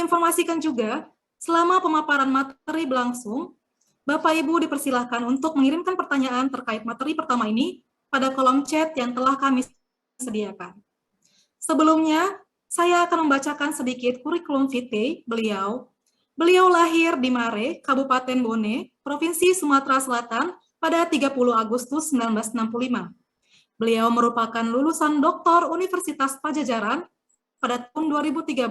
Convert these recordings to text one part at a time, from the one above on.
informasikan juga, selama pemaparan materi berlangsung, Bapak Ibu dipersilahkan untuk mengirimkan pertanyaan terkait materi pertama ini pada kolom chat yang telah kami sediakan. Sebelumnya, saya akan membacakan sedikit kurikulum vitae beliau. Beliau lahir di Mare, Kabupaten Bone, Provinsi Sumatera Selatan pada 30 Agustus 1965. Beliau merupakan lulusan Doktor Universitas Pajajaran pada tahun 2013.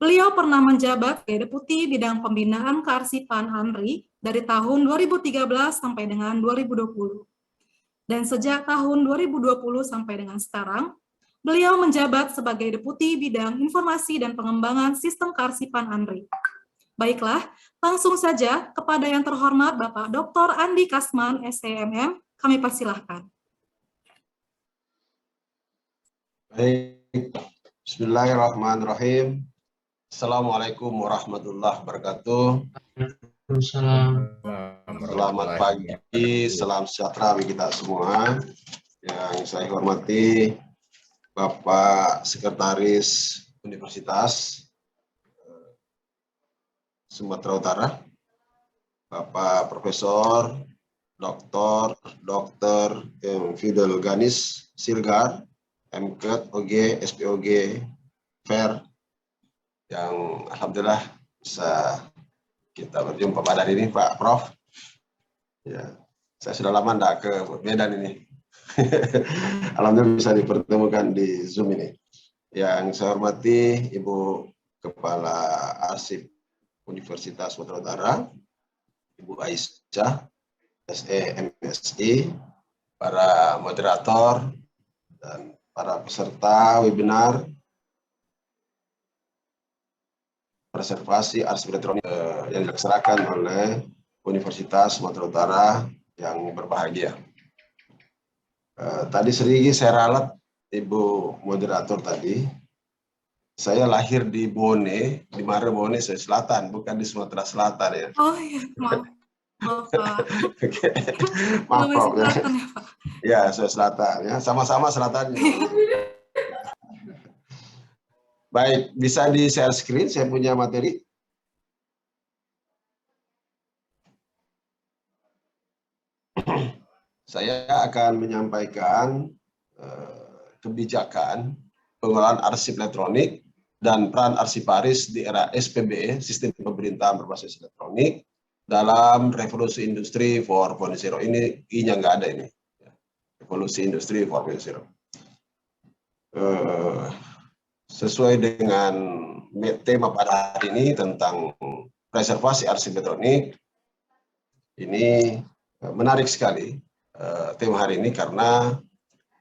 Beliau pernah menjabat sebagai Deputi Bidang Pembinaan Kearsipan ANRI dari tahun 2013 sampai dengan 2020. Dan sejak tahun 2020 sampai dengan sekarang, beliau menjabat sebagai Deputi Bidang Informasi dan Pengembangan Sistem Kearsipan ANRI. Baiklah, langsung saja kepada yang terhormat Bapak Dr. Andi Kasman, SEMM, kami persilahkan. Baik, bismillahirrahmanirrahim. Assalamualaikum warahmatullahi wabarakatuh. Selamat pagi, salam sejahtera bagi kita semua. Yang saya hormati Bapak Sekretaris Universitas Sumatera Utara, Bapak Profesor Dr. Fidel Ganis Sirgar, MKet, OG, SPOG, FAIR, yang alhamdulillah bisa kita berjumpa pada hari ini, Pak Prof. Ya, saya sudah lama enggak ke Medan ini. Alhamdulillah bisa dipertemukan di Zoom ini. Yang saya hormati Ibu Kepala Arsip Universitas Sumatera Utara, Ibu Aisyah, SEMSI, para moderator, dan para peserta webinar preservasi arsip elektronik yang dilaksanakan oleh Universitas Sumatera Utara yang berbahagia. Tadi sedikit saya ralat Ibu moderator tadi. Saya lahir di Bone, di Mare Bone, Sulawesi Selatan, bukan di Sumatera Selatan ya. Oh iya, maaf. Maaf, Pak. Maaf, Prof. Selatan, ya, Pak. Ya, Sulawesi Selatan ya, sama-sama selatan. Baik, bisa di share screen, saya punya materi. Saya akan menyampaikan kebijakan pengelolaan arsip elektronik dan peran arsiparis di era SPBE, Sistem Pemerintahan Berbasis Elektronik, dalam revolusi industri 4.0. Ini I-nya nggak ada ini. Revolusi industri 4.0. Sesuai dengan tema pada hari ini tentang preservasi arsip elektronik, ini menarik sekali tema hari ini karena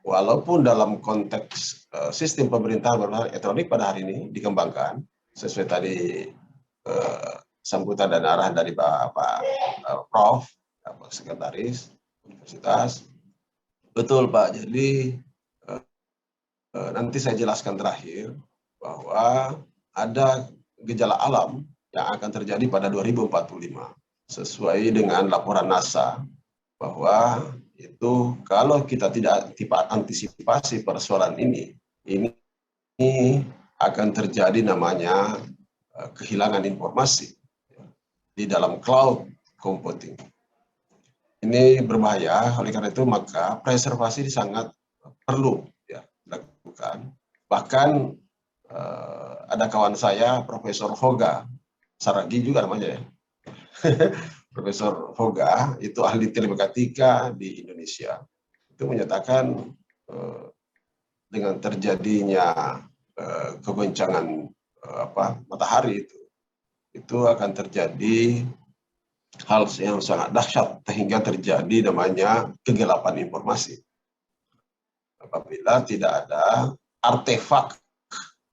walaupun dalam konteks sistem pemerintahan berbasis elektronik pada hari ini dikembangkan sesuai tadi sambutan dan arahan dari Bapak Prof, Bapak Sekretaris Universitas. Betul Pak, jadi nanti saya jelaskan terakhir bahwa ada gejala alam yang akan terjadi pada 2045 sesuai dengan laporan NASA bahwa itu kalau kita tidak antisipasi persoalan ini akan terjadi namanya kehilangan informasi di dalam cloud computing. Ini berbahaya, oleh karena itu maka preservasi sangat perlu ya dilakukan. Bahkan ada kawan saya, Profesor Hoga Saragi juga namanya ya. Profesor Hoga itu ahli telematika di Indonesia. Itu menyatakan dengan terjadinya kegoncangan matahari itu akan terjadi hal yang sangat dahsyat sehingga terjadi namanya kegelapan informasi. Apabila tidak ada artefak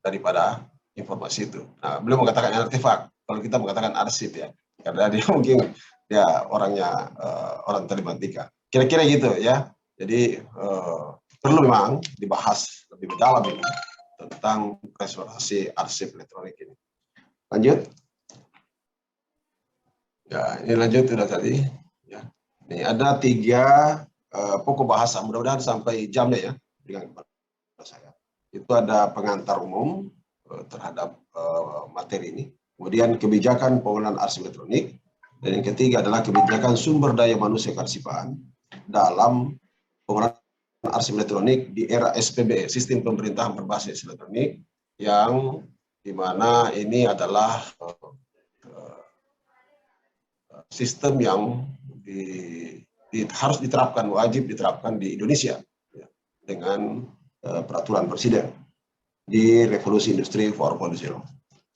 daripada informasi itu. Nah, beliau mengatakan artefak, kalau kita mengatakan arsip ya, karena dia mungkin ya orangnya orang telematika. Kira-kira gitu ya. Jadi perlu memang dibahas lebih mendalam ini tentang preservasi arsip elektronik ini. Lanjut. Ya, ini lanjut sudah tadi. Ya. Ini ada 3 pokok bahasa. Mudah-mudahan sampai jamnya ya dengan saya. Itu ada pengantar umum, terhadap materi ini. Kemudian kebijakan penggunaan arsip elektronik. Dan yang ketiga adalah kebijakan sumber daya manusia kearsipan dalam penggunaan arsip elektronik di era SPB, sistem pemerintahan berbasis elektronik, yang dimana ini adalah sistem yang harus diterapkan, wajib diterapkan di Indonesia ya, dengan peraturan presiden di revolusi industri 4.0.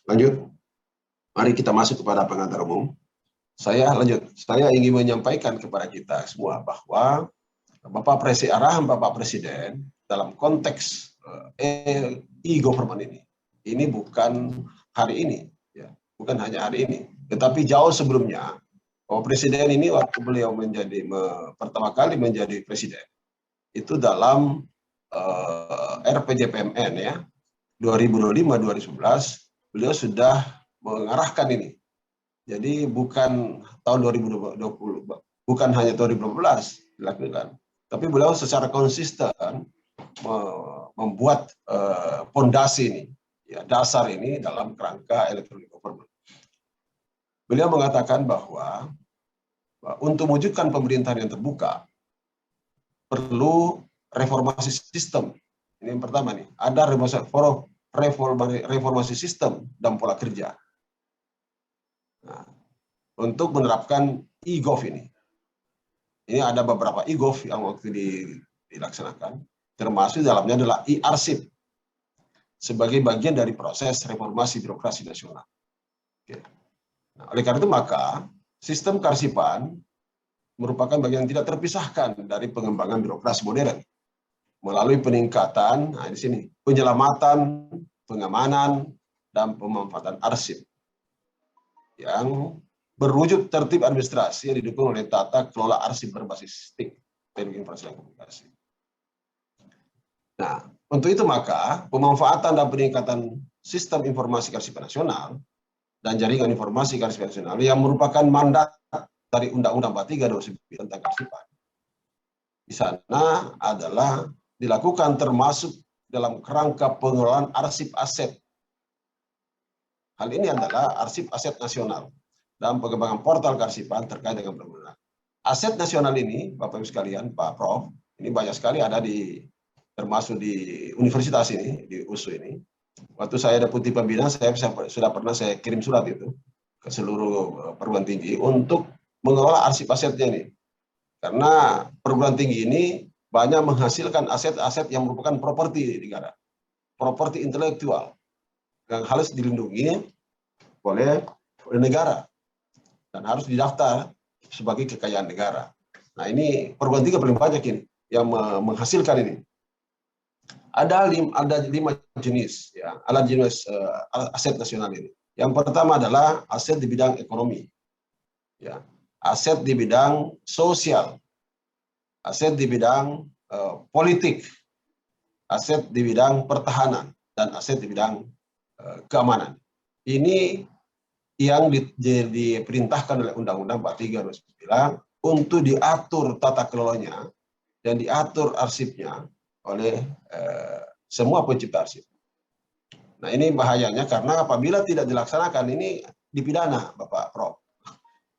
Lanjut, mari kita masuk kepada pengantar umum. Saya ingin menyampaikan kepada kita semua bahwa arahan Bapak Presiden dalam konteks e-government ini bukan hari ini, ya, bukan hanya hari ini, tetapi jauh sebelumnya. Bapak Presiden ini waktu beliau pertama kali menjadi presiden itu dalam RPJPMN ya 2025-2011 beliau sudah mengarahkan ini. Jadi bukan tahun 2020, bukan hanya 2012 dilakukan, tapi beliau secara konsisten membuat fondasi ini, ya, dasar ini dalam kerangka electronic government. Beliau mengatakan bahwa untuk mewujudkan pemerintahan yang terbuka perlu reformasi sistem. Ini yang pertama nih, ada reformasi sistem dan pola kerja. Nah, untuk menerapkan e-gov ini ada beberapa e-gov yang waktu dilaksanakan, termasuk dalamnya adalah e-arsip sebagai bagian dari proses reformasi birokrasi nasional. Oke. Nah, oleh karena itu maka sistem kearsipan merupakan bagian yang tidak terpisahkan dari pengembangan birokrasi modern melalui peningkatan, di sini, penyelamatan, pengamanan, dan pemanfaatan arsip yang berwujud tertib administrasi yang didukung oleh tata kelola arsip berbasis TIK, teknologi informasi dan komunikasi. Nah, untuk itu maka pemanfaatan dan peningkatan sistem informasi kearsipan nasional dan jaringan informasi kearsipan nasional yang merupakan mandat dari Undang-Undang 43 2009 tentang kearsipan. Di sana adalah dilakukan termasuk dalam kerangka pengelolaan arsip aset. Hal ini adalah arsip aset nasional dan pengembangan portal kearsipan terkait dengan pembangunan. Aset nasional ini, Bapak Ibu sekalian, Pak Prof, ini banyak sekali ada termasuk di universitas ini, di USU ini. Waktu saya deputi pembina, saya sudah pernah saya kirim surat itu ke seluruh perguruan tinggi untuk mengelola arsip asetnya ini. Karena perguruan tinggi ini banyak menghasilkan aset-aset yang merupakan properti negara, properti intelektual yang harus dilindungi oleh negara dan harus didaftar sebagai kekayaan negara. Nah, ini perguruan tinggi paling banyak ini yang menghasilkan ini. Ada 5 jenis, ya, aset nasional ini. Yang pertama adalah aset di bidang ekonomi, ya, aset di bidang sosial, aset di bidang politik, aset di bidang pertahanan, dan aset di bidang keamanan. Ini yang diperintahkan oleh Undang-Undang 43 2009 untuk diatur tata kelolanya dan diatur arsipnya oleh semua pencipta arsip. Nah, ini bahayanya karena apabila tidak dilaksanakan ini dipidana, Bapak Prof.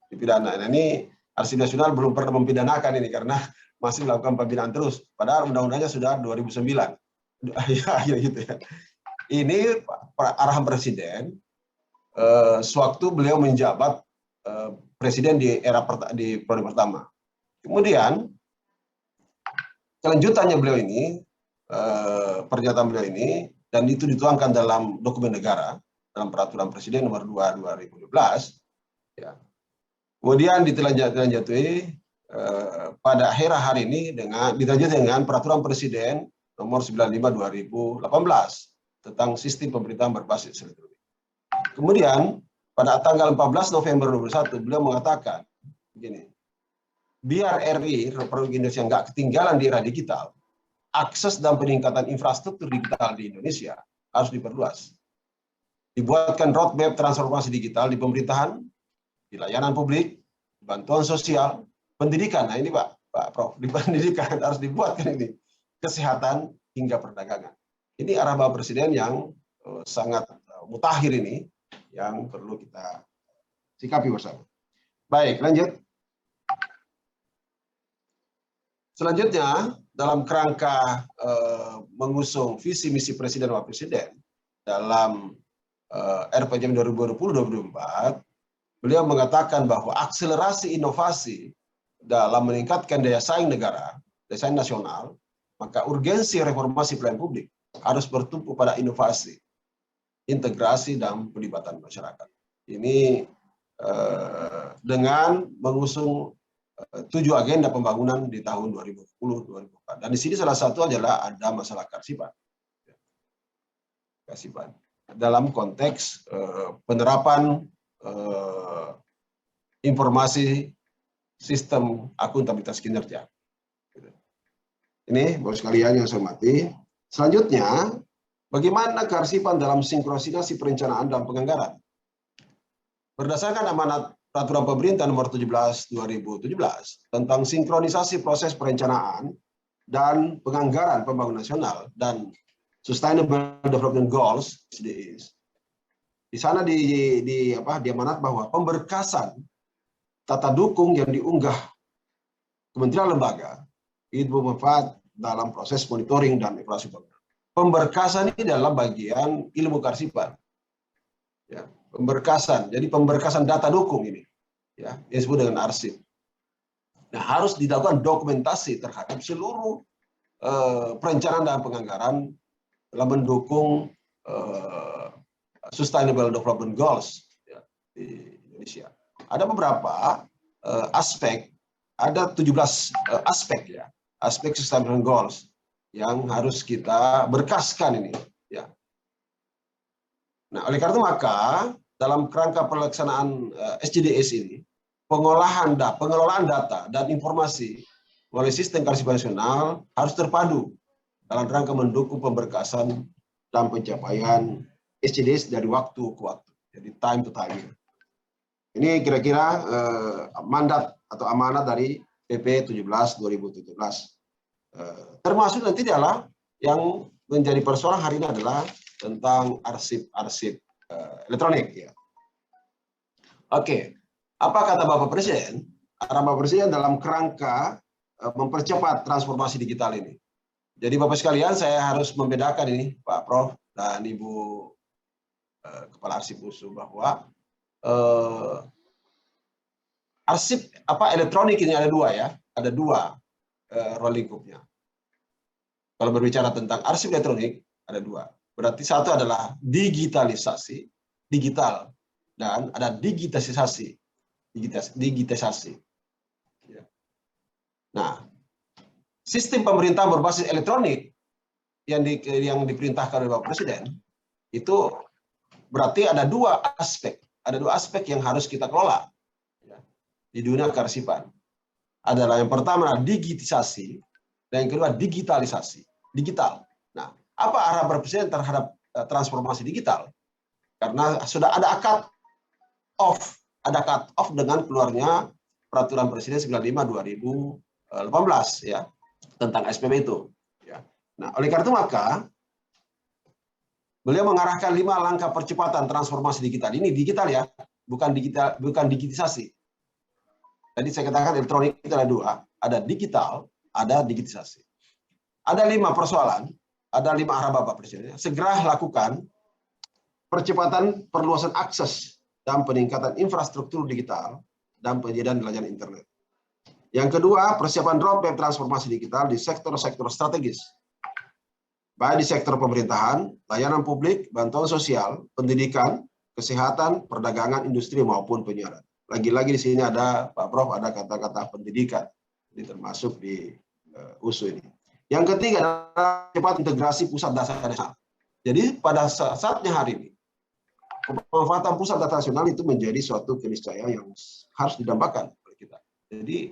Dipidana. Nah, ini arsip nasional belum pernah mempidanakan ini karena masih melakukan pembinaan terus. Padahal undang-undangnya sudah 2009. Ya, gitu ya. Ini arahan presiden sewaktu beliau menjabat presiden di periode pertama. Kemudian kelanjutannya beliau ini, pernyataan beliau ini, dan itu dituangkan dalam dokumen negara, dalam peraturan presiden nomor 2 2012, ya. Kemudian ditindaklanjuti pada akhir hari ini ditindaklanjuti dengan peraturan presiden nomor 95 2018 tentang sistem pemerintahan berbasis elektronik. Kemudian pada tanggal 14 November 2021 beliau mengatakan begini, biar RI Republik Indonesia nggak ketinggalan di era digital, akses dan peningkatan infrastruktur digital di Indonesia harus diperluas. Dibuatkan roadmap transformasi digital di pemerintahan, di layanan publik, bantuan sosial, pendidikan. Nah ini Pak Prof, di pendidikan harus dibuatkan ini, kesehatan hingga perdagangan. Ini arah Bapak Presiden yang sangat mutakhir ini yang perlu kita sikapi bersama. Baik, lanjut. Selanjutnya, dalam kerangka mengusung visi misi Presiden dan Wakil Presiden dalam RPJM 2020-2024, beliau mengatakan bahwa akselerasi inovasi dalam meningkatkan daya saing negara, daya saing nasional, maka urgensi reformasi pelayanan publik harus bertumpu pada inovasi, integrasi, dan pelibatan masyarakat. Ini dengan mengusung 7 agenda pembangunan di tahun 2010-2024. Dan di sini salah satu adalah ada masalah kearsipan. Dalam konteks penerapan informasi sistem akuntabilitas kinerja. Ini Bapak sekalian yang saya hormati. Selanjutnya, bagaimana kearsipan dalam sinkronisasi perencanaan dan penganggaran? Berdasarkan amanat Peraturan Pemerintah Nomor 17/2017 tentang sinkronisasi proses perencanaan dan penganggaran pembangunan nasional dan Sustainable Development Goals (SDGs). Di sana diamanat bahwa pemberkasan tata dukung yang diunggah kementerian lembaga itu bermanfaat dalam proses monitoring dan evaluasi pembangunan. Pemberkasan ini adalah bagian ilmu kearsipan. Ya, pemberkasan, jadi pemberkasan data dukung ini, ya, yang disebut dengan arsip. Nah, harus dilakukan dokumentasi terhadap seluruh perencanaan dan penganggaran dalam mendukung Sustainable Development Goals, ya, di Indonesia. Ada beberapa aspek, ada 17 aspek, ya, aspek Sustainable Goals yang harus kita berkaskan ini, ya. Nah, oleh karena itu maka dalam kerangka pelaksanaan SDGs ini, pengelolaan data dan informasi melalui sistem kearsipan nasional harus terpadu dalam rangka mendukung pemberkasan dan pencapaian SDGs dari waktu ke waktu, jadi time to time. Ini kira-kira mandat atau amanat dari PP 17/2017. Termasuk nanti adalah yang menjadi persoalan hari ini adalah tentang arsip elektronik, ya. Oke, apa kata Bapak Presiden? Arahan Bapak Presiden dalam kerangka mempercepat transformasi digital ini. Jadi Bapak sekalian, saya harus membedakan ini, Pak Prof dan Ibu Kepala Arsip USU, bahwa arsip elektronik ini ada dua, ya, ada dua ruang lingkupnya. Kalau berbicara tentang arsip elektronik ada dua. Berarti satu adalah digitalisasi, digital, dan ada digitisasi. Ya. Nah, sistem pemerintahan berbasis elektronik yang diperintahkan oleh Bapak Presiden itu berarti ada dua aspek yang harus kita kelola, ya, di dunia kearsipan. Adalah yang pertama digitisasi dan yang kedua digitalisasi, digital. Nah, apa arah Bapak Presiden terhadap transformasi digital? Karena sudah ada cut off dengan keluarnya Peraturan Presiden 95/2018, ya, tentang SPB itu. Ya. Nah, oleh karena itu maka beliau mengarahkan 5 langkah percepatan transformasi digital. Ini digital, ya, bukan digitisasi. Tadi saya katakan elektronik itu ada dua, ada digital, ada digitisasi. Ada 5 persoalan, ada 5 arah Bapak Presiden. Segera lakukan percepatan perluasan akses dan peningkatan infrastruktur digital dan penyediaan layanan internet. Yang kedua, persiapan roadmap transformasi digital di sektor-sektor strategis, baik di sektor pemerintahan, layanan publik, bantuan sosial, pendidikan, kesehatan, perdagangan, industri maupun penyiaran. Lagi-lagi di sini ada Pak Prof, ada kata-kata pendidikan, ini termasuk di USU ini. Yang ketiga adalah cepat integrasi pusat data nasional. Jadi pada saatnya hari ini, pemanfaatan pusat data nasional itu menjadi suatu keniscayaan yang harus didambakan oleh kita. Jadi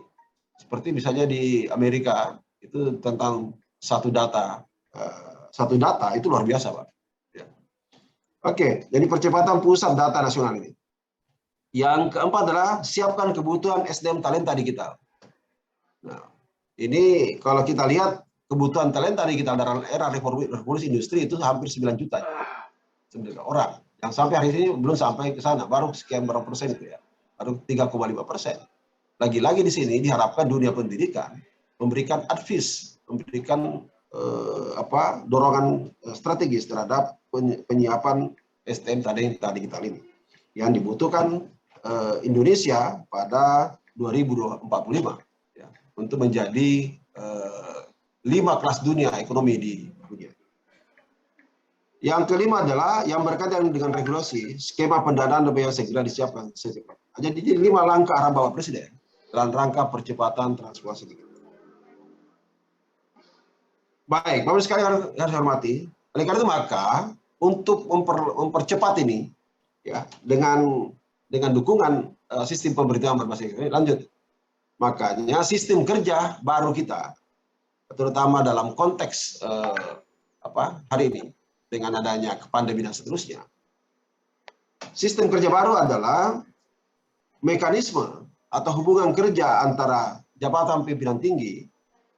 seperti misalnya di Amerika itu tentang satu data itu luar biasa, Pak. Ya. Oke, jadi percepatan pusat data nasional ini. Yang keempat adalah siapkan kebutuhan SDM talenta digital. Nah, ini kalau kita lihat kebutuhan talenta digital dalam era revolusi industri itu hampir 9 juta. 9 orang. Yang sampai hari ini belum sampai ke sana, baru sekian berapa persen itu ya, baru 3,5%. Lagi-lagi di sini diharapkan dunia pendidikan memberikan advice, memberikan dorongan strategis terhadap penyiapan STM tadi digital ini yang dibutuhkan Indonesia pada 2045 ya, untuk menjadi 5 kelas dunia ekonomi di dunia. Yang kelima adalah yang berkaitan dengan regulasi, skema pendanaan yang segera disiapkan. Jadi 5 langkah arah Bapak Presiden dalam rangka percepatan transformasi digital. Baik, Bapak sekalian harus hormati. Oleh karena itu maka untuk mempercepat ini, ya, dengan dukungan sistem pemerintahan berbasis ini, lanjut. Makanya sistem kerja baru kita, terutama dalam konteks hari ini dengan adanya pandemi dan seterusnya, sistem kerja baru adalah mekanisme atau hubungan kerja antara jabatan pimpinan tinggi,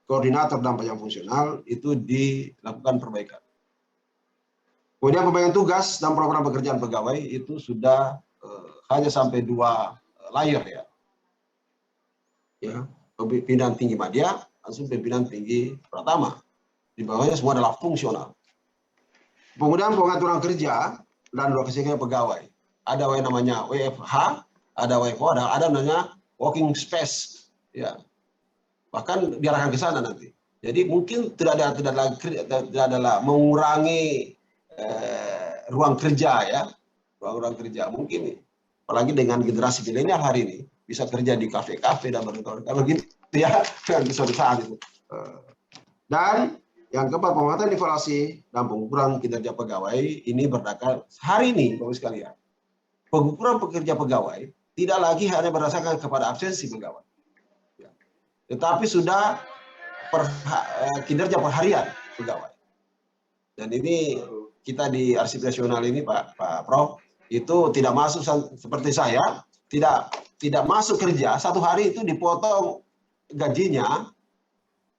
koordinator dan pejabat fungsional itu dilakukan perbaikan. Kemudian pembagian tugas dan program pekerjaan pegawai itu sudah hanya sampai 2 layer ya. Ya, pimpinan tinggi media, langsung pimpinan tinggi Pratama. Di bawahnya semua adalah fungsional. Kemudian pengaturan kerja dan lokasinya pegawai. Ada yang namanya WFH, ada WFO, ada namanya working space. Ya. Bahkan diarahkan ke sana nanti. Jadi mungkin tidak ada mengurangi ruang kerja ya, ruang kerja mungkin, apalagi dengan generasi milenial hari ini bisa kerja di kafe-kafe dan berbagai kalau gitu ya, suatu saat itu. Dan yang keempat, penguatan evaluasi dan pengukuran kinerja pegawai ini berdasarkan hari ini, Bapak sekalian. Pengukuran pekerja pegawai tidak lagi hanya berdasarkan kepada absensi pegawai, ya, tetapi sudah kinerja per harian pegawai. Dan ini kita di Arsip Nasional ini Pak Prof itu tidak masuk seperti saya, tidak masuk kerja 1 hari itu dipotong gajinya.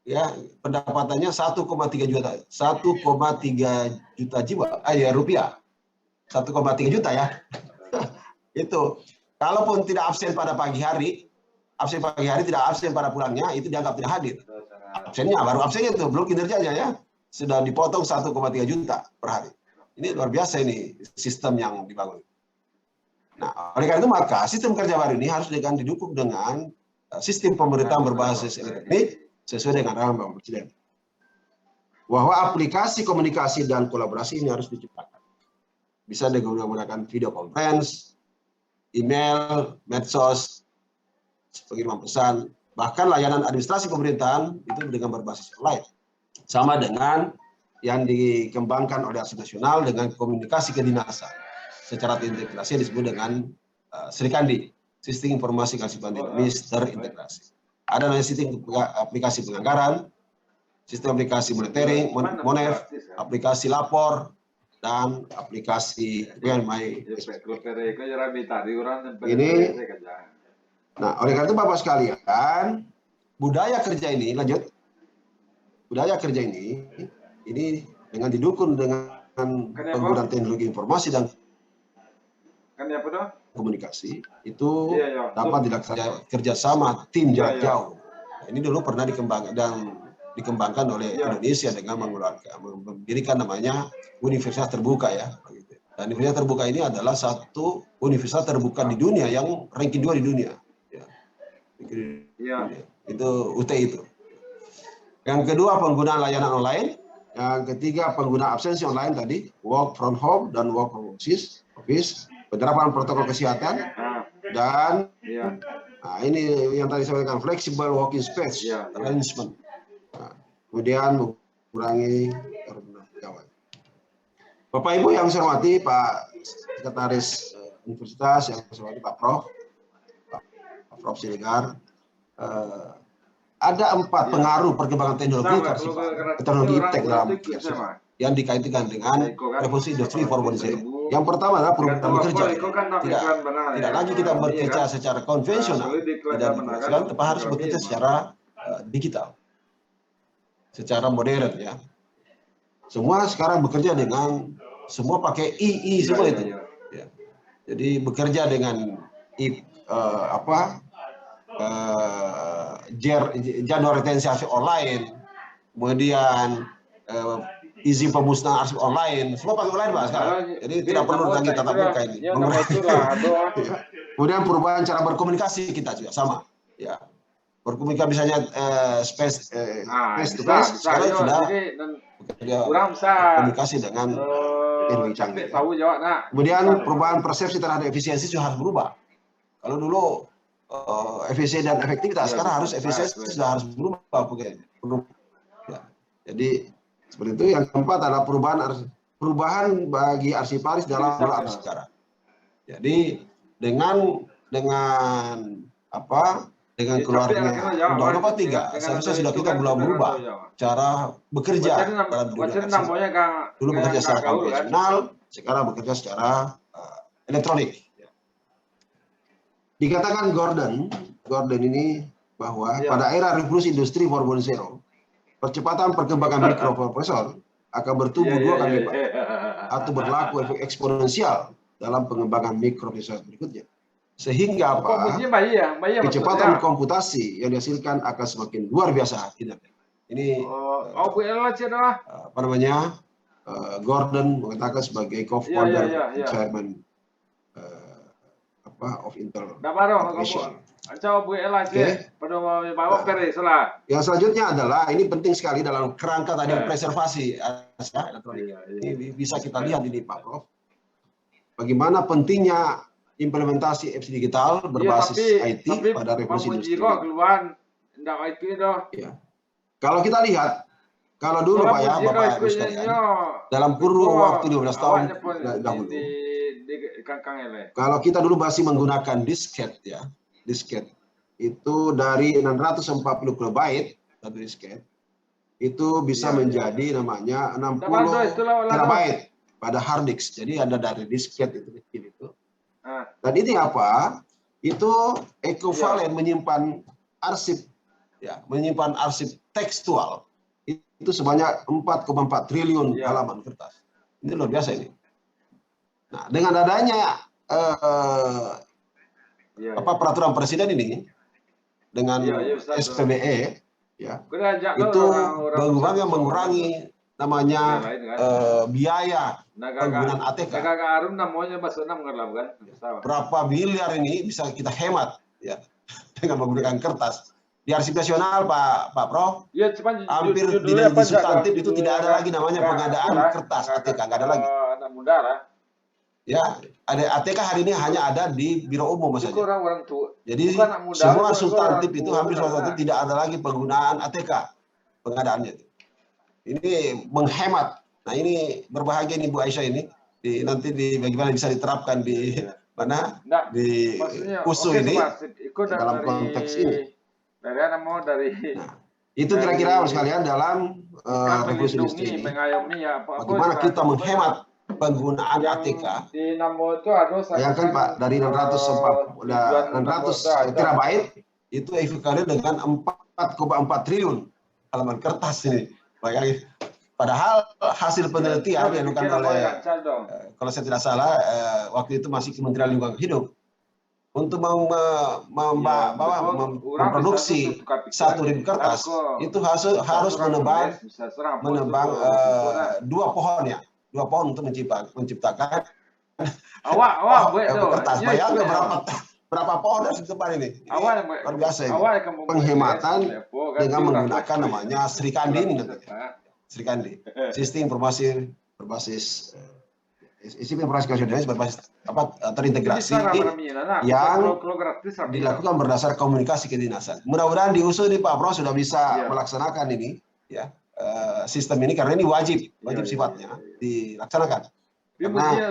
Ya, pendapatannya 1,3 juta jiwa, rupiah, 1,3 juta ya. Itu, kalaupun tidak absen pada pagi hari, tidak absen pada pulangnya, itu dianggap tidak hadir. Baru absennya itu, belum kinerjanya ya, sudah dipotong 1,3 juta per hari. Ini luar biasa ini sistem yang dibangun. Nah, oleh karena itu maka sistem kerja baru ini harus didukung dengan sistem pemerintahan berbasis elektronik sesuai dengan arahan Bapak Presiden. Bahwa aplikasi komunikasi dan kolaborasi ini harus diciptakan. Bisa menggunakan video conference, email, medsos, pengiriman pesan, bahkan layanan administrasi pemerintahan itu dengan berbasis online. Sama dengan yang dikembangkan oleh Arsip Nasional dengan komunikasi kedinasan. Secara terintegrasi disebut dengan Srikandi, Sistem Informasi Kearsipan Dinamis Terintegrasi. Ada namanya sistem aplikasi penganggaran, sistem aplikasi monitoring, Monef, aplikasi lapor, dan aplikasi My. Ini, nah oleh karena itu Bapak sekalian, budaya kerja ini, lanjut, budaya kerja ini dengan didukung dengan penggunaan teknologi informasi dan komunikasi itu dapat dilaksanakan kerjasama tim jarak jauh. Ini dulu pernah dikembangkan oleh Indonesia dengan mendirikan namanya Universitas Terbuka ya. Dan Universitas Terbuka ini adalah satu universitas terbuka di dunia yang ranking 2 di dunia. Itu UT itu. Yang kedua penggunaan layanan online. Yang ketiga penggunaan absensi online tadi, work from home dan work from office. Penerapan protokol kesehatan dan nah, ini yang tadi saya sampaikan flexible working space arrangement. Nah, kemudian mengurangi pegawai. Bapak Ibu yang saya hormati, Pak Sekretaris Universitas yang saya hormati Pak Prof Siregar, ada 4 pengaruh perkembangan teknologi iptek dalam yang dikaitkan dengan revolusi industri 4.0. Yang pertama adalah perubahan bekerja. Tidak lagi kita bekerja secara konvensional, tapi harus bekerja secara digital, secara modern ya. Semua sekarang bekerja dengan semua pakai II semua itu. Ya. Jadi bekerja dengan jadwal retensi arsip online, kemudian izin pemusnahan arsip online, semua pakai online Pak sekarang. Jadi tidak perlu lagi tatap muka ini. Kemudian perubahan cara berkomunikasi kita juga sama. Ya. Berkomunikasi misalnya face to face, sekarang sudah komunikasi dengan lebih canggih. Kemudian perubahan persepsi terhadap efisiensi juga harus berubah. Kalau dulu efisiensi dan efektivitas, sekarang harus efisiensi sudah harus berubah. Ya. Jadi seperti itu. Yang keempat adalah perubahan bagi arsiparis dalam arsip sekarang. Jadi dengan keluarnya Undang-Undang 43, seharusnya sudah kita mulai berubah cara bekerja dalam dunia arsip. Dulu bekerja secara konvensional, sekarang bekerja secara elektronik. Dikatakan Gordon ini bahwa pada era revolusi industri 4.0, percepatan perkembangan mikroprosesor akan bertumbuh 2 kali lipat atau berlaku efek eksponensial dalam pengembangan mikroprosesor berikutnya. Sehingga kecepatan komputasi yang dihasilkan akan semakin luar biasa. Ini Gordon mengatakan sebagai co-founder chairman of Intel Corporation. Yang selanjutnya adalah ini penting sekali dalam kerangka tadi preservasi elektronik. Ini bisa kita lihat ini Pak Prof. Bagaimana pentingnya implementasi apps digital berbasis IT pada revolusi industri. Ya. Kalau kita lihat, kalau dulu Pak ya, Bapak Ibu sekalian, dalam kurun waktu 12 tahun dahulu, kalau kita dulu masih menggunakan disket ya, disket itu dari 640 kilobyte satu disket itu bisa menjadi namanya 60 terabyte pada hard disk. Jadi ada dari disket itu kecil itu. Dan ini apa? Itu ekuivalen menyimpan arsip ya, menyimpan arsip tekstual itu sebanyak 4,4 triliun halaman kertas. Ini luar biasa ini. Nah, dengan adanya peraturan presiden ini dengan SPBE ya, itu mengurangi namanya biaya penggunaan ATK. Berapa miliar ini bisa kita hemat ya dengan menggunakan kertas. Di arsip nasional Pak Prof, hampir di substantif itu tidak ada lagi namanya pengadaan kertas ATK, nggak ada lagi. Ya, ada ATK hari ini hanya ada di biro umum saja. Jadi semua substantif itu hampir substantif tidak ada lagi penggunaan ATK pengadaannya itu. Ini menghemat. Nah ini berbahagia nih Bu Aisyah ini. Nanti bagaimana bisa diterapkan di mana di USU ini dalam konteks ini. Nah, itu kira-kira sekalian dalam revolusi industri ini. Bagaimana kita menghemat penggunaan ATK. Bayangkan Pak, dari 600 terabyte itu ekuivalen dengan 4,4 triliun halaman kertas ini. Bayangin. Padahal hasil penelitian yang dilakukan oleh, kalau saya tidak salah, waktu itu masih Kementerian Lingkungan Hidup, untuk memproduksi 1.000 kertas itu harus menebang 2 pohon ya. 2 pohon untuk menciptakan kertas. Bayangkan berapa pohon harus ditebang ini. Luar biasa ini. Penghematan dengan menggunakan namanya Srikandi ini nantinya. Srikandi, sistem informasi berbasis terintegrasi yang dilakukan berdasar komunikasi kedinasan. Mudah-mudahan di USU ini Pak Prof sudah bisa melaksanakan ini ya. Sistem ini karena ini wajib sifatnya dilaksanakan. Karena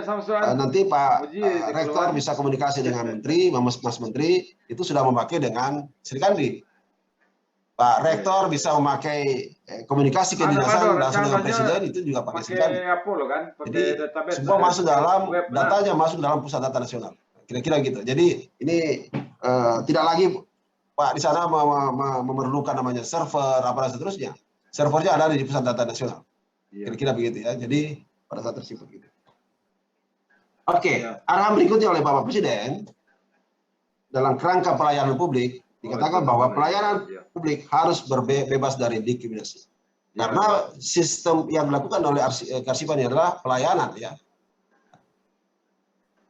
nanti Pak Rektor bisa komunikasi dengan Menteri, Mas Menteri itu sudah memakai dengan Srikandi. Pak Rektor bisa memakai komunikasi kedinasan langsung dengan Presiden itu juga pakai Srikandi. Jadi semua masuk dalam datanya masuk dalam pusat data nasional. Kira-kira gitu. Jadi ini tidak lagi Pak di sana memerlukan namanya server apa dan seterusnya. Servernya ada di pusat data nasional. Kira-kira begitu ya. Jadi pada saat tersebut gitu. Oke, arahan berikutnya oleh Bapak Presiden dalam kerangka pelayanan publik dikatakan bahwa pelayanan publik harus bebas dari diskriminasi. Karena sistem yang dilakukan oleh Karsipan ini adalah pelayanan, ya.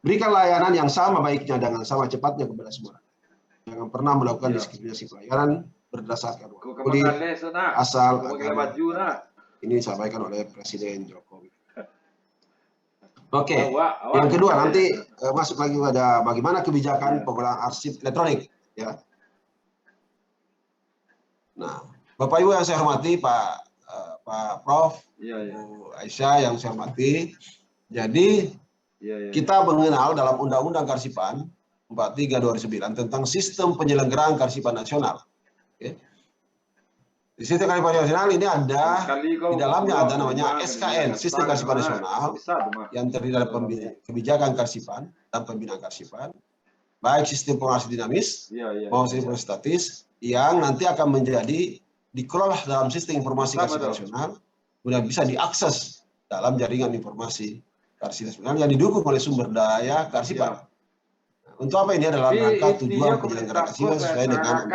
Berikan layanan yang sama baiknya dengan sama cepatnya kepada semua. Jangan pernah melakukan diskriminasi pelayanan berdasarkan kulit, asal, agama. Ini disampaikan oleh Presiden Jokowi. Oke, yang kedua nanti masuk lagi pada bagaimana kebijakan penggunaan arsip elektronik, ya. Nah, Bapak Ibu yang saya hormati, Pak Prof, Bu Aisyah yang saya hormati, jadi kita mengenal dalam Undang-Undang Karsipan 43/2009 tentang sistem penyelenggaraan Karsipan nasional. Okay. Di sistem Karsipan nasional ini ada di dalamnya ada namanya SKN, Sistem Karsipan Nasional, yang terdiri dari kebijakan Karsipan dan pembinaan Karsipan, baik sistem pengawas dinamis maupun sistem statis, yang nanti akan menjadi dikelola dalam sistem informasi Karsipan nasional, kemudian bisa diakses dalam jaringan informasi Karsipan nasional yang didukung oleh sumber daya Karsipan. Untuk apa ini adalah rangka tujuan penyelenggaraan Karsipan sesuai dengan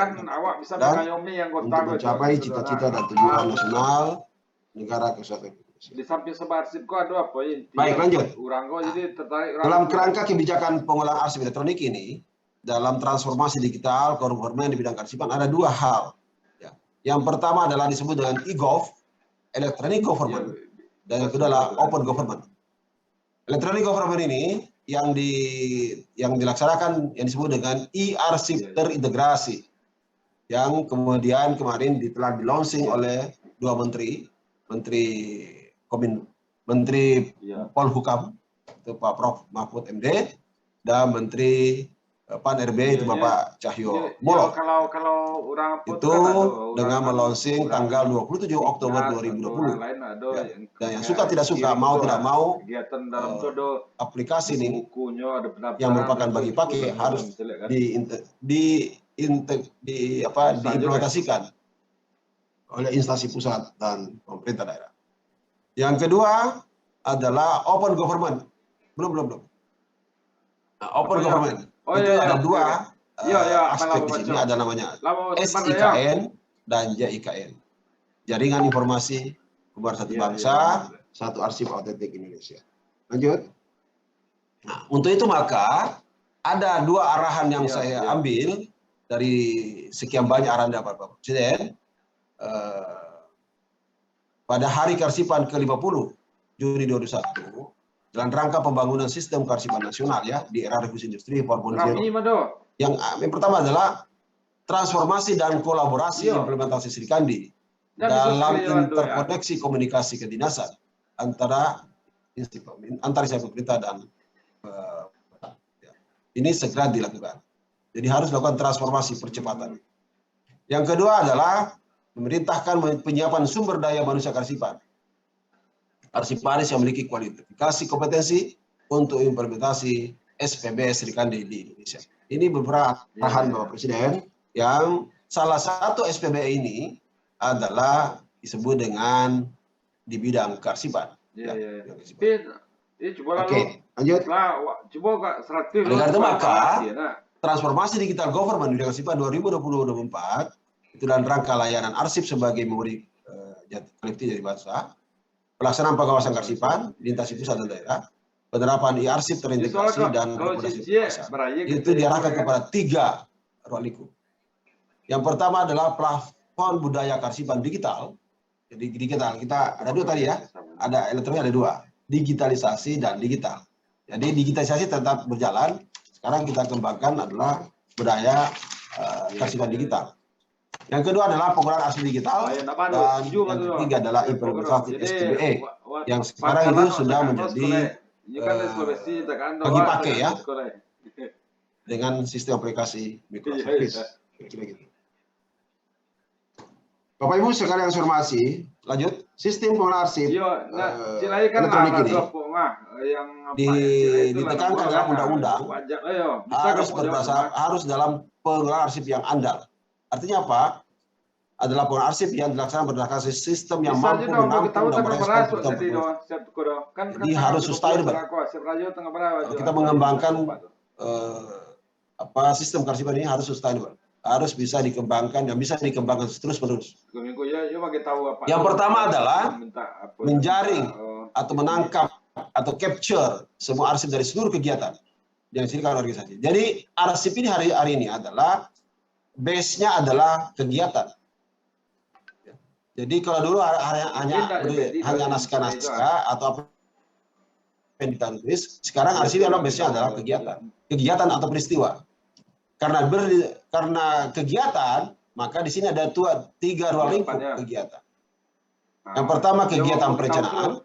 dan untuk mencapai cita-cita dan tujuan nasional negara kesatuan Indonesia. Di samping sama arsip kok ada apa ya? Baik, lanjut. Jadi tertarik dalam kerangka kebijakan pengolahan arsip elektronik ini, dalam transformasi digital government di bidang Karsipan ada dua hal. Ya. Yang pertama adalah disebut dengan e-gov, electronic government, dan yang kedua adalah open government. Electronic government ini yang dilaksanakan yang disebut dengan e-arsip terintegrasi, yang kemudian kemarin telah di-launching oleh dua menteri Polhukam, itu Pak Prof Mahfud MD, dan Menteri Pan RB itu Bapak Cahyo Molo. Kalau orang itu dengan melonsing tanggal 27 Oktober 2020. Ya. Dan yang suka tidak suka, mau tidak mau, aplikasi ini yang merupakan bagi pakai harus diimplementasikan oleh instansi pusat dan pemerintah daerah. Yang kedua adalah open government. Belum. Nah, open government itu ada dua aspek di sini, ada namanya SIKN dan JIKN. Jaringan Informasi Kembar Satu Bangsa, Satu Arsip Autentik Indonesia. Lanjut. Nah, untuk itu maka ada dua arahan yang saya ambil dari sekian banyak arahan dari Bapak Presiden pada Hari Karsipan ke-50 Juni 2021 dalam rangka pembangunan sistem Karsipan nasional, ya, di era revolusi industri 4.0. Yang pertama adalah transformasi dan kolaborasi implementasi Serikandi dalam interkoneksi komunikasi kedinasan antara instansi pemerintah dan ini segera dilakukan. Jadi harus dilakukan transformasi percepatan. Yang kedua adalah memerintahkan penyiapan sumber daya manusia Karsipan. Arsipanis yang memiliki kualifikasi kompetensi untuk implementasi SPBS Serikandi di Indonesia. Ini beberapa arahan Bapak Presiden yang salah satu SPBS ini adalah disebut dengan di bidang Karsipan. Oke, lanjut. Dengan itu maka transformasi digital government di bidang Karsipan 2020-2024 itu dalam rangka layanan arsip sebagai memori kolektif dari bangsa, pelaksanaan pengawasan Karsipan, lintas pusat dan daerah, penerapan e-arsip terintegrasi dan rekomendasi pasar. Itu diarahkan kepada 3 ruang lingkup. Yang pertama adalah plafon budaya Karsipan digital. Jadi digital kita ada 2 tadi, ya. Ada elektronik, ada 2. Digitalisasi dan digital. Jadi digitalisasi tetap berjalan. Sekarang kita kembangkan adalah budaya Karsipan digital. Yang kedua adalah penggunaan arsip digital, dan yang ketiga adalah implementasi SPBE yang sekarang itu sudah menjadi bagi pakai, ya, dengan sistem aplikasi microservice. Kira-kira gitu. Bapak Ibu sekalian yang saya hormati, lanjut. Sistem penggunaan arsip elektronik ini ditekankan dalam undang-undang harus dalam penggunaan arsip yang andal. Artinya apa? adalah laporan arsip yang dilaksanakan berdasarkan sistem yang Bisa mampu juga untuk menampung tahu dan tanggal merespon berapa kebutuhan jadi perkembangan. dong, siap tuh dong. Kan Jadi harus sustainable. Arsip radio tanggal berapa? Kalau kita mengembangkan sistem kearsipan ini harus sustainable, harus bisa dikembangkan dan bisa dikembangkan terus menerus. Minggu ya, bagi tahu apa. Yang pertama adalah menjaring atau menangkap atau capture semua arsip dari seluruh kegiatan yang dihasilkan organisasi. Jadi arsip ini hari ini adalah base-nya adalah kegiatan. Jadi kalau dulu hanya naskah-naskah atau apa yang ditulis, sekarang arsip adalah base-nya adalah kegiatan atau peristiwa. Karena kegiatan, maka di sini ada tiga ruang lingkup kegiatan. Yang pertama kegiatan perencanaan,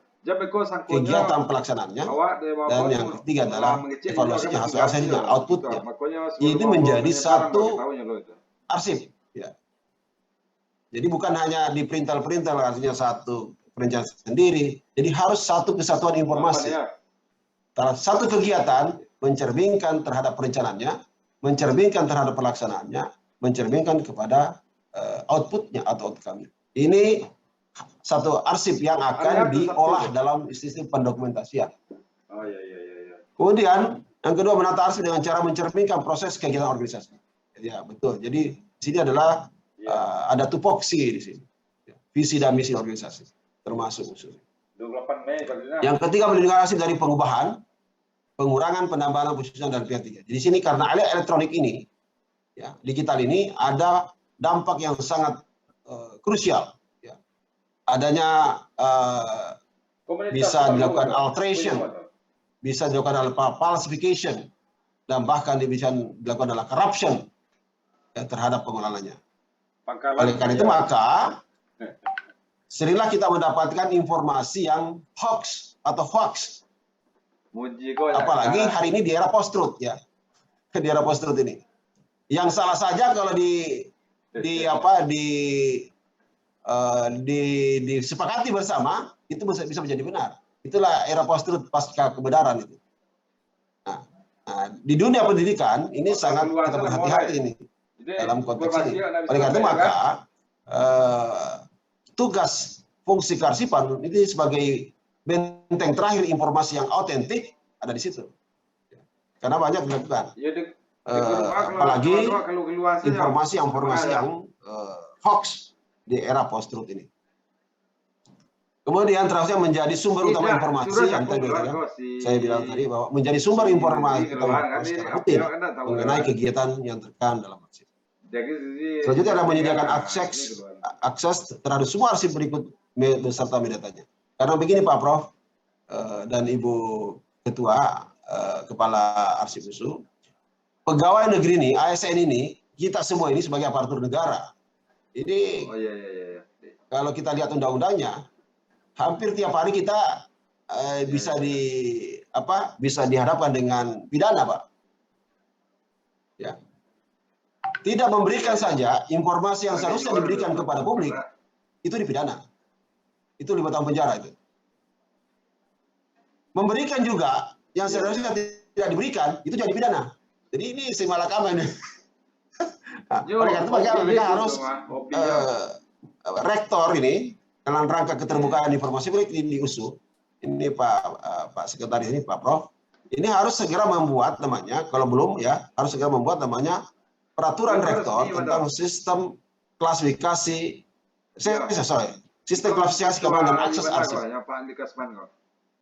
kegiatan pelaksanaannya, dan yang ketiga adalah evaluasinya, hasilnya, outputnya. Ini menjadi satu arsip. Ya. Jadi bukan hanya di perintal-perintal, artinya satu perencanaan sendiri. Jadi harus satu kesatuan informasi. Satu kegiatan mencerminkan terhadap perencanaannya, mencerminkan terhadap pelaksanaannya, mencerminkan kepada outputnya atau outcome-nya. Ini satu arsip yang akan diolah dalam sistem pendokumentasian. Kemudian yang kedua menata arsip dengan cara mencerminkan proses kegiatan organisasi. Ya betul. Jadi di sini adalah ada tupoksi di sini, visi dan misi organisasi termasuk usul. 28 Mei. Yang ketiga melindungi arsip dari pengubahan, pengurangan, penambahan, khususnya dan pihak ketiga. Di sini karena elektronik ini, ya, digital ini ada dampak yang sangat krusial. Ya. Adanya bisa dilakukan alteration, bisa dilakukan falsification, dan bahkan bisa dilakukan adalah corruption ya, terhadap pengelolaannya. Oleh karena itu maka seringlah kita mendapatkan informasi yang hoax atau hoax. Apalagi hari ini di era post-truth ya, di era post-truth ini. Yang salah saja kalau disepakati bersama itu bisa menjadi benar. Itulah era post-truth pasca kebenaran itu. Nah, di dunia pendidikan ini sangat kita berhati-hati ini dalam konteks ini. Oleh karena itu maka tugas fungsi kearsipan ini sebagai benteng terakhir informasi yang autentik ada di situ. Karena banyak dilakukan. Apalagi informasi yang hoax di era post-truth ini. Kemudian terusnya menjadi sumber utama informasi yang tadi saya bilang tadi bahwa menjadi sumber informasi utama secara rutin mengenai kegiatan yang terekam dalam arsip. Selanjutnya adalah menyediakan akses terhadap semua arsip berikut beserta metadata-nya. Karena begini Pak Prof dan Ibu Ketua Kepala Arsip USU, pegawai negeri ini, ASN ini, kita semua ini sebagai aparatur negara. Ini kalau kita lihat undang-undangnya, hampir tiap hari kita bisa dihadapkan dengan pidana, Pak. Ya. Tidak memberikan saja informasi yang seharusnya diberikan kepada publik, itu dipidana. Itu 5 tahun penjara itu. Memberikan juga yang seharusnya tidak diberikan, itu jadi pidana. Jadi ini simalakama ini. Oleh karena itu mereka harus rektor ini dalam rangka keterbukaan informasi publik di USU, ini Pak Sekretaris ini Pak Prof, ini harus segera membuat namanya, kalau belum ya harus segera membuat namanya peraturan rektor tentang sistem klasifikasi, sistem klasifikasi keamanan dan akses arsip.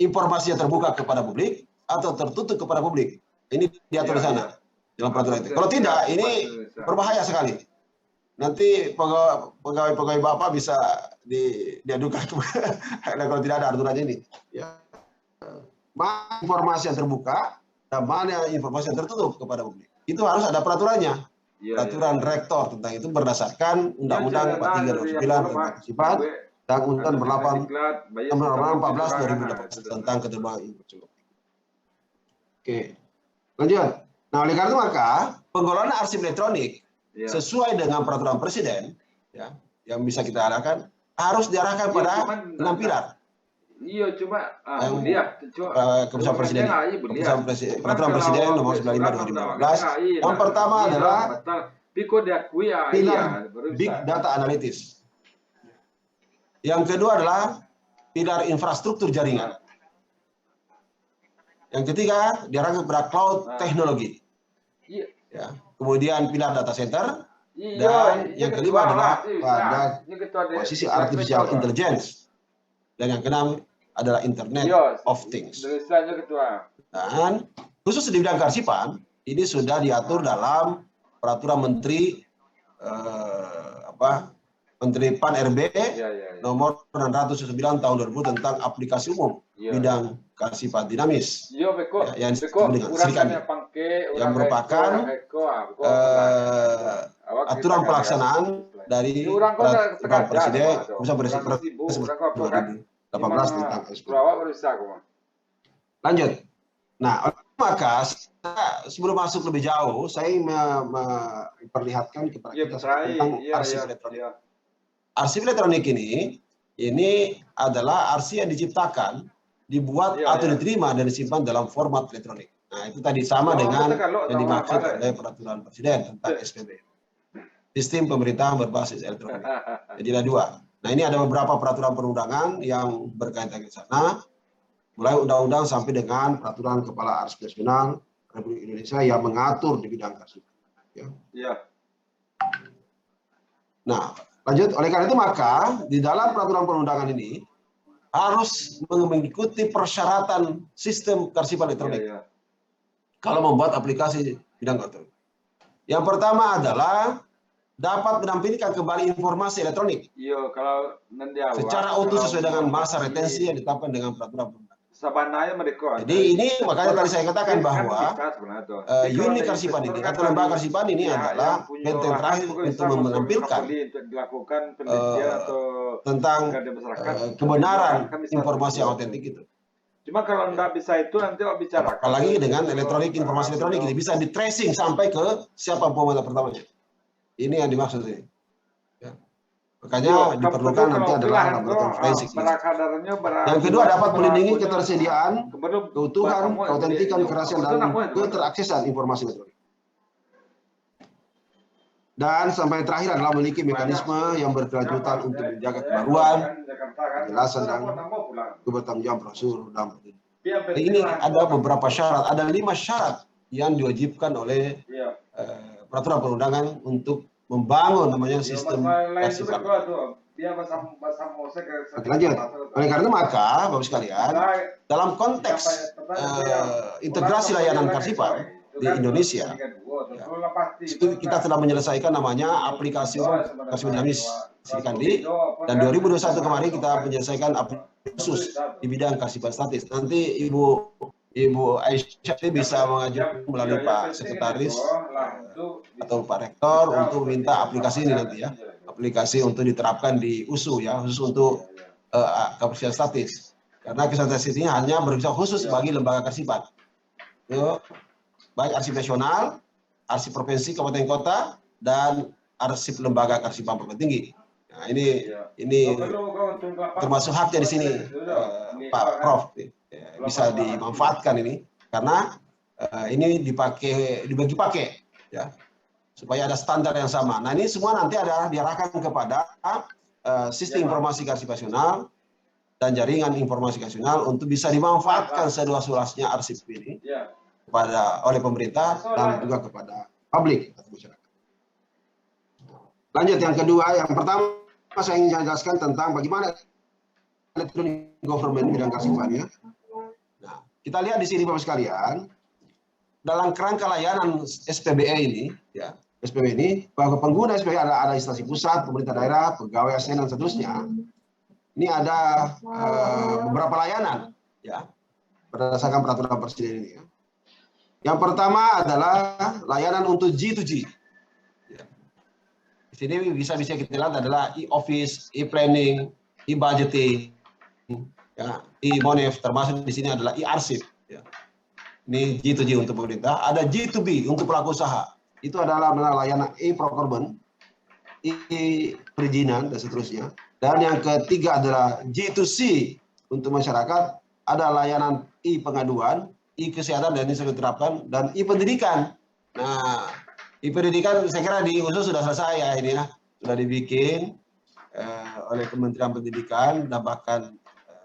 Informasi yang terbuka kepada publik atau tertutup kepada publik. Ini diatur di sana dalam peraturan itu. Kalau tidak, ini berbahaya sekali. Nanti pegawai-pegawai Bapak bisa diadukan kalau tidak ada aturan ini. Ya. Mana informasi yang terbuka dan mana informasi yang tertutup kepada publik. Itu harus ada peraturannya. Peraturan rektor tentang itu berdasarkan Undang-Undang 43/2009 tentang kearsipan dan Undang-Undang 14 2018 tentang keterbukaan informasi. Oke, lanjut. Nah, oleh karena itu maka pengelolaan arsip elektronik sesuai dengan peraturan presiden, ya, yang bisa kita arahkan harus diarahkan pada 6 pilar. Iya, cuma keputusan presiden, peraturan presiden nomor 95/2015. Yang pertama adalah Piko diakui ya, pilar iya, baru Big bisa. Data Analytics. Yang kedua adalah pilar infrastruktur jaringan. Yang ketiga diarahkan kepada cloud teknologi. Iya, Ya. Kemudian pilar data center. iya, Dan iya yang ketua kelima lah, adalah iya bisa. pada Ini ketua posisi di artificial apa? intelligence. Dan yang keenam adalah Internet Iya, of Things. dari istilahnya ketua. Dan khusus di bidang kearsipan, ini sudah diatur dalam peraturan Menteri Menteri Pan RB Iya, iya, iya. nomor 609 tahun 2000 tentang aplikasi umum Iya. bidang kearsipan dinamis. Iya, beko, Ya, yang beko, disebut dengan orang kan Srikandi. yang pangke, Yang orang merupakan Awak aturan kita pelaksanaan kan, dari ini orang kau dah peraturan tengah Presiden jalan, bisa orang kau sibuk, orang kau apa kan? 2018 tentang SP. Awak berusaha kau. Lanjut. Nah, maka sebelum masuk lebih jauh, saya memperlihatkan kepada kita tentang arsip elektronik. Iya. Arsip elektronik ini adalah arsip yang diciptakan, dibuat atau diterima dan disimpan dalam format elektronik. Nah, itu tadi sama dengan yang dimaksud oleh peraturan Presiden tentang SPB. Sistem pemerintahan berbasis elektronik. Jadi ada dua. Nah, ini ada beberapa peraturan perundangan yang berkaitan dengan sana, mulai undang-undang sampai dengan peraturan Kepala Arsip Nasional Republik Indonesia yang mengatur di bidang kearsipan. Ya. Iya. Nah, lanjut. Oleh karena itu maka di dalam peraturan perundangan ini harus mengikuti persyaratan sistem kearsipan elektronik. Iya. Kalau membuat aplikasi bidang elektronik. Yang pertama adalah dapat menampilkan kembali informasi elektronik. Iya, kalau nanti awak Secara utuh sesuai dengan masa retensi yang ditetapkan dengan peraturan perundangan. Sabananya mereka. Jadi ini makanya tadi saya katakan bahwa unit kearsipan ini atau lembaga kearsipan ini adalah benteng terakhir untuk menampilkan tentang kebenaran informasi yang otentik itu. Cuma kalau nggak bisa itu nanti orang bicara. Apalagi dengan elektronik, informasi elektronik ini bisa di tracing sampai ke siapa pemegang pertamanya. Ini yang dimaksud ini. Ya. Makanya diperlukan nanti adalah laboratorium forensik. Yang kedua dapat melindungi ketersediaan, keutuhan, keautentikan, kerahasiaan, dan keteraksesan informasi elektronik. Dan sampai terakhir adalah memiliki mekanisme yang berkelanjutan untuk menjaga kebaruan, kejelasan, dan kebertanggungjawaban prosedur dalam ini ada beberapa syarat, ada 5 syarat yang diwajibkan oleh peraturan perundangan untuk membangun namanya sistem kearsipan. Lanjut. Oleh karena maka, Bapak sekalian, dalam konteks integrasi layanan kearsipan di Indonesia, itu kita telah menyelesaikan namanya aplikasi kearsipan dinamis Srikandi, dan 2021 kemarin kita menyelesaikan aplikasi khusus di bidang kearsipan statis. Nanti Ibu Aisyah bisa mengajukan melalui Pak Sekretaris atau Pak Rektor untuk minta aplikasi ini nanti ya, aplikasi untuk diterapkan di USU ya, khusus untuk kearsipan statis. Karena kearsipan statis ini hanya berbicara khusus bagi lembaga kearsipan. Baik arsip nasional, arsip provinsi, kabupaten kota, dan arsip lembaga kearsipan perguruan tinggi. Nah, ini termasuk haknya di sini, Pak Prof. Bisa dimanfaatkan ini karena ini dibagi pakai ya, supaya ada standar yang sama. Nah, ini semua nanti adalah diarahkan kepada sistem informasi kearsipan nasional dan jaringan informasi nasional untuk bisa dimanfaatkan seluas-luasnya arsip ini oleh pemerintah dan juga kepada publik atau masyarakat. Lanjut yang kedua, yang pertama saya ingin jelaskan tentang bagaimana electronic government bidang kearsipannya. Nah, kita lihat di sini Bapak sekalian, dalam kerangka layanan SPBE ini, ya, SPBE ini, bahwa pengguna SPBE ada instansi pusat, pemerintah daerah, pegawai ASN dan seterusnya. Ini ada beberapa layanan, ya, berdasarkan peraturan presiden ini. Ya. Yang pertama adalah layanan untuk G2G. Ya. Di sini bisa kita lihat adalah e-office, e-planning, e-budgeting, ya, e-monef, termasuk di sini adalah e-arsip. Ya. Ini G2G untuk pemerintah. Ada G2B untuk pelaku usaha. Itu adalah layanan e-procurement, e-perizinan, dan seterusnya. Dan yang ketiga adalah G2C untuk masyarakat. Ada layanan e-pengaduan, e-kesehatan, dan ini sudah diterapkan, dan e-pendidikan. Nah, pendidikan saya kira di USU sudah selesai ya ini ya, sudah dibikin oleh Kementerian Pendidikan dan bahkan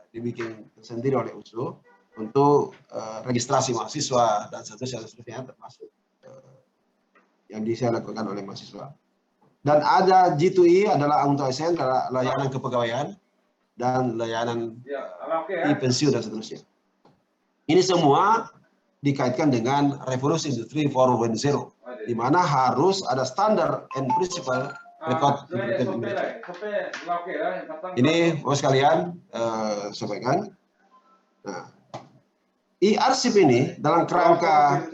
dibikin sendiri oleh USU untuk registrasi mahasiswa dan seterusnya termasuk yang bisa lakukan oleh mahasiswa. Dan ada G2E adalah untuk ASN, adalah layanan kepegawaian dan layanan e-pensiun dan seterusnya. Ini semua dikaitkan dengan revolusi industri 4.0, di mana harus ada standar and principle record implemented. Ini Bapak sekalian sampaikan. Nah, e-arsip ini dalam kerangka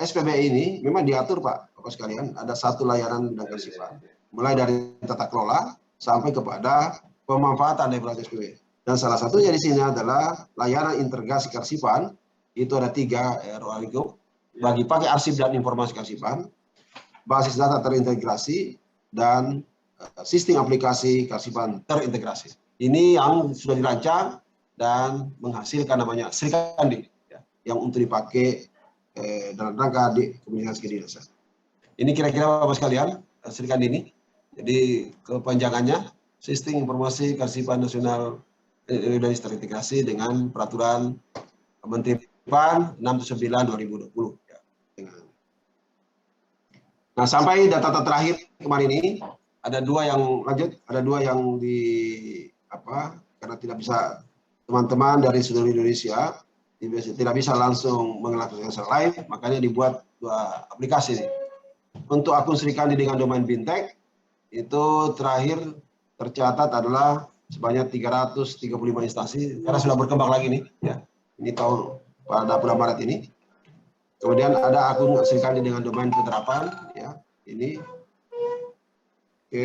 SPB ini memang diatur Pak Bapak sekalian, ada satu layanan bidang kearsipan, mulai dari tata kelola sampai kepada pemanfaatan dari SPB. Dan salah satunya di sini adalah layanan integrasi kearsipan. Itu ada 3 ROALIGO, bagi pakai arsip dan informasi kearsipan, basis data terintegrasi, dan sistem aplikasi kearsipan terintegrasi. Ini yang sudah dirancang dan menghasilkan namanya Srikandi, ya, yang untuk dipakai dalam rangka di komunikasi kedinasan. Ini kira-kira Bapak sekalian, Srikandi ini. Jadi kepanjangannya Sistem Informasi Kearsipan Nasional Indonesia terintegrasi dengan peraturan Menteri PAN 679/2020. Ya. Nah, sampai data terakhir kemarin ini ada 2 yang lanjut, ada 2 yang karena tidak bisa teman-teman dari seluruh Indonesia tidak bisa langsung melakukan secara live, makanya dibuat 2 aplikasi nih. Untuk akun Srikandi dengan domain Bintek itu terakhir tercatat adalah sebanyak 335 instansi, karena sudah berkembang lagi nih, ya. Ini tahun pada bulan Maret ini. Kemudian ada akun Srikandi dengan domain penerapan, ya. Ini. Oke,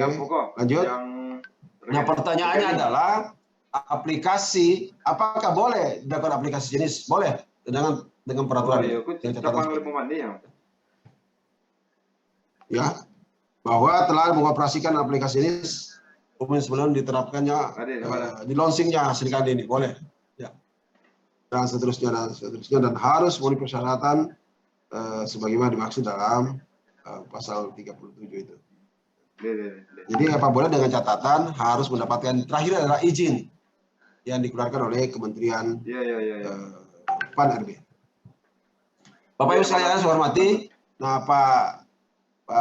lanjut. Nah, pertanyaannya adalah aplikasi, apakah boleh dilakukan aplikasi jenis? Boleh dengan peraturan ya, bahwa telah mengoperasikan aplikasi jenis sebelum diterapkannya di launchingnya Srikandi ini boleh. Dan seterusnya dan harus memenuhi persyaratan sebagaimana dimaksud dalam pasal 37 itu. Jadi apa boleh dengan catatan harus mendapatkan, terakhir adalah izin yang dikeluarkan oleh Kementerian PAN RB. Bapak Ibu sekalian saya hormati, nah Pak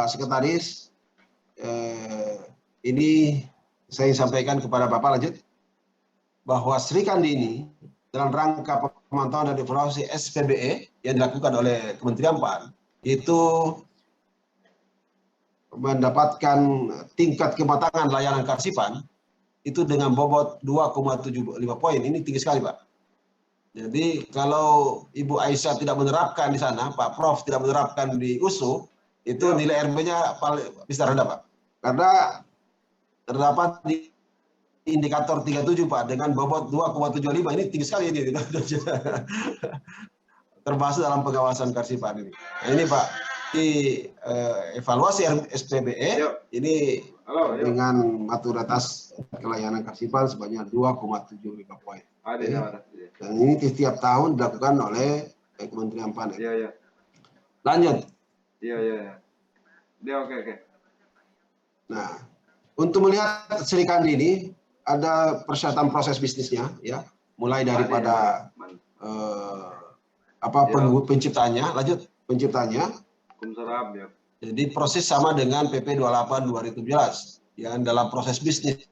Sekretaris, ini saya sampaikan kepada Bapak lanjut bahwa Srikandi ini dalam rangka pemantauan dan evaluasi SPBE yang dilakukan oleh Kementerian PAN itu mendapatkan tingkat kematangan layanan kearsipan itu dengan bobot 2,75 poin. Ini tinggi sekali, Pak. Jadi kalau Ibu Aisyah tidak menerapkan di sana, Pak Prof tidak menerapkan di USU, itu nilai RB-nya bisa rendah, Pak. Karena terdapat di indikator 37 Pak dengan bobot 2,75, ini tinggi sekali ini. Termasuk dalam pengawasan kearsipan ini. Nah, ini Pak, di evaluasi SPBE ini dengan maturitas kelayanan kearsipan sebanyak 2,75 poin. Dan ini setiap tahun dilakukan oleh Kementerian PAN. Lanjut. Oke. Nah, untuk melihat Srikandi ini ada persyaratan proses bisnisnya, ya, mulai daripada penciptanya, lanjut penciptanya. Jadi proses sama dengan PP 28/2017 yang dalam proses bisnis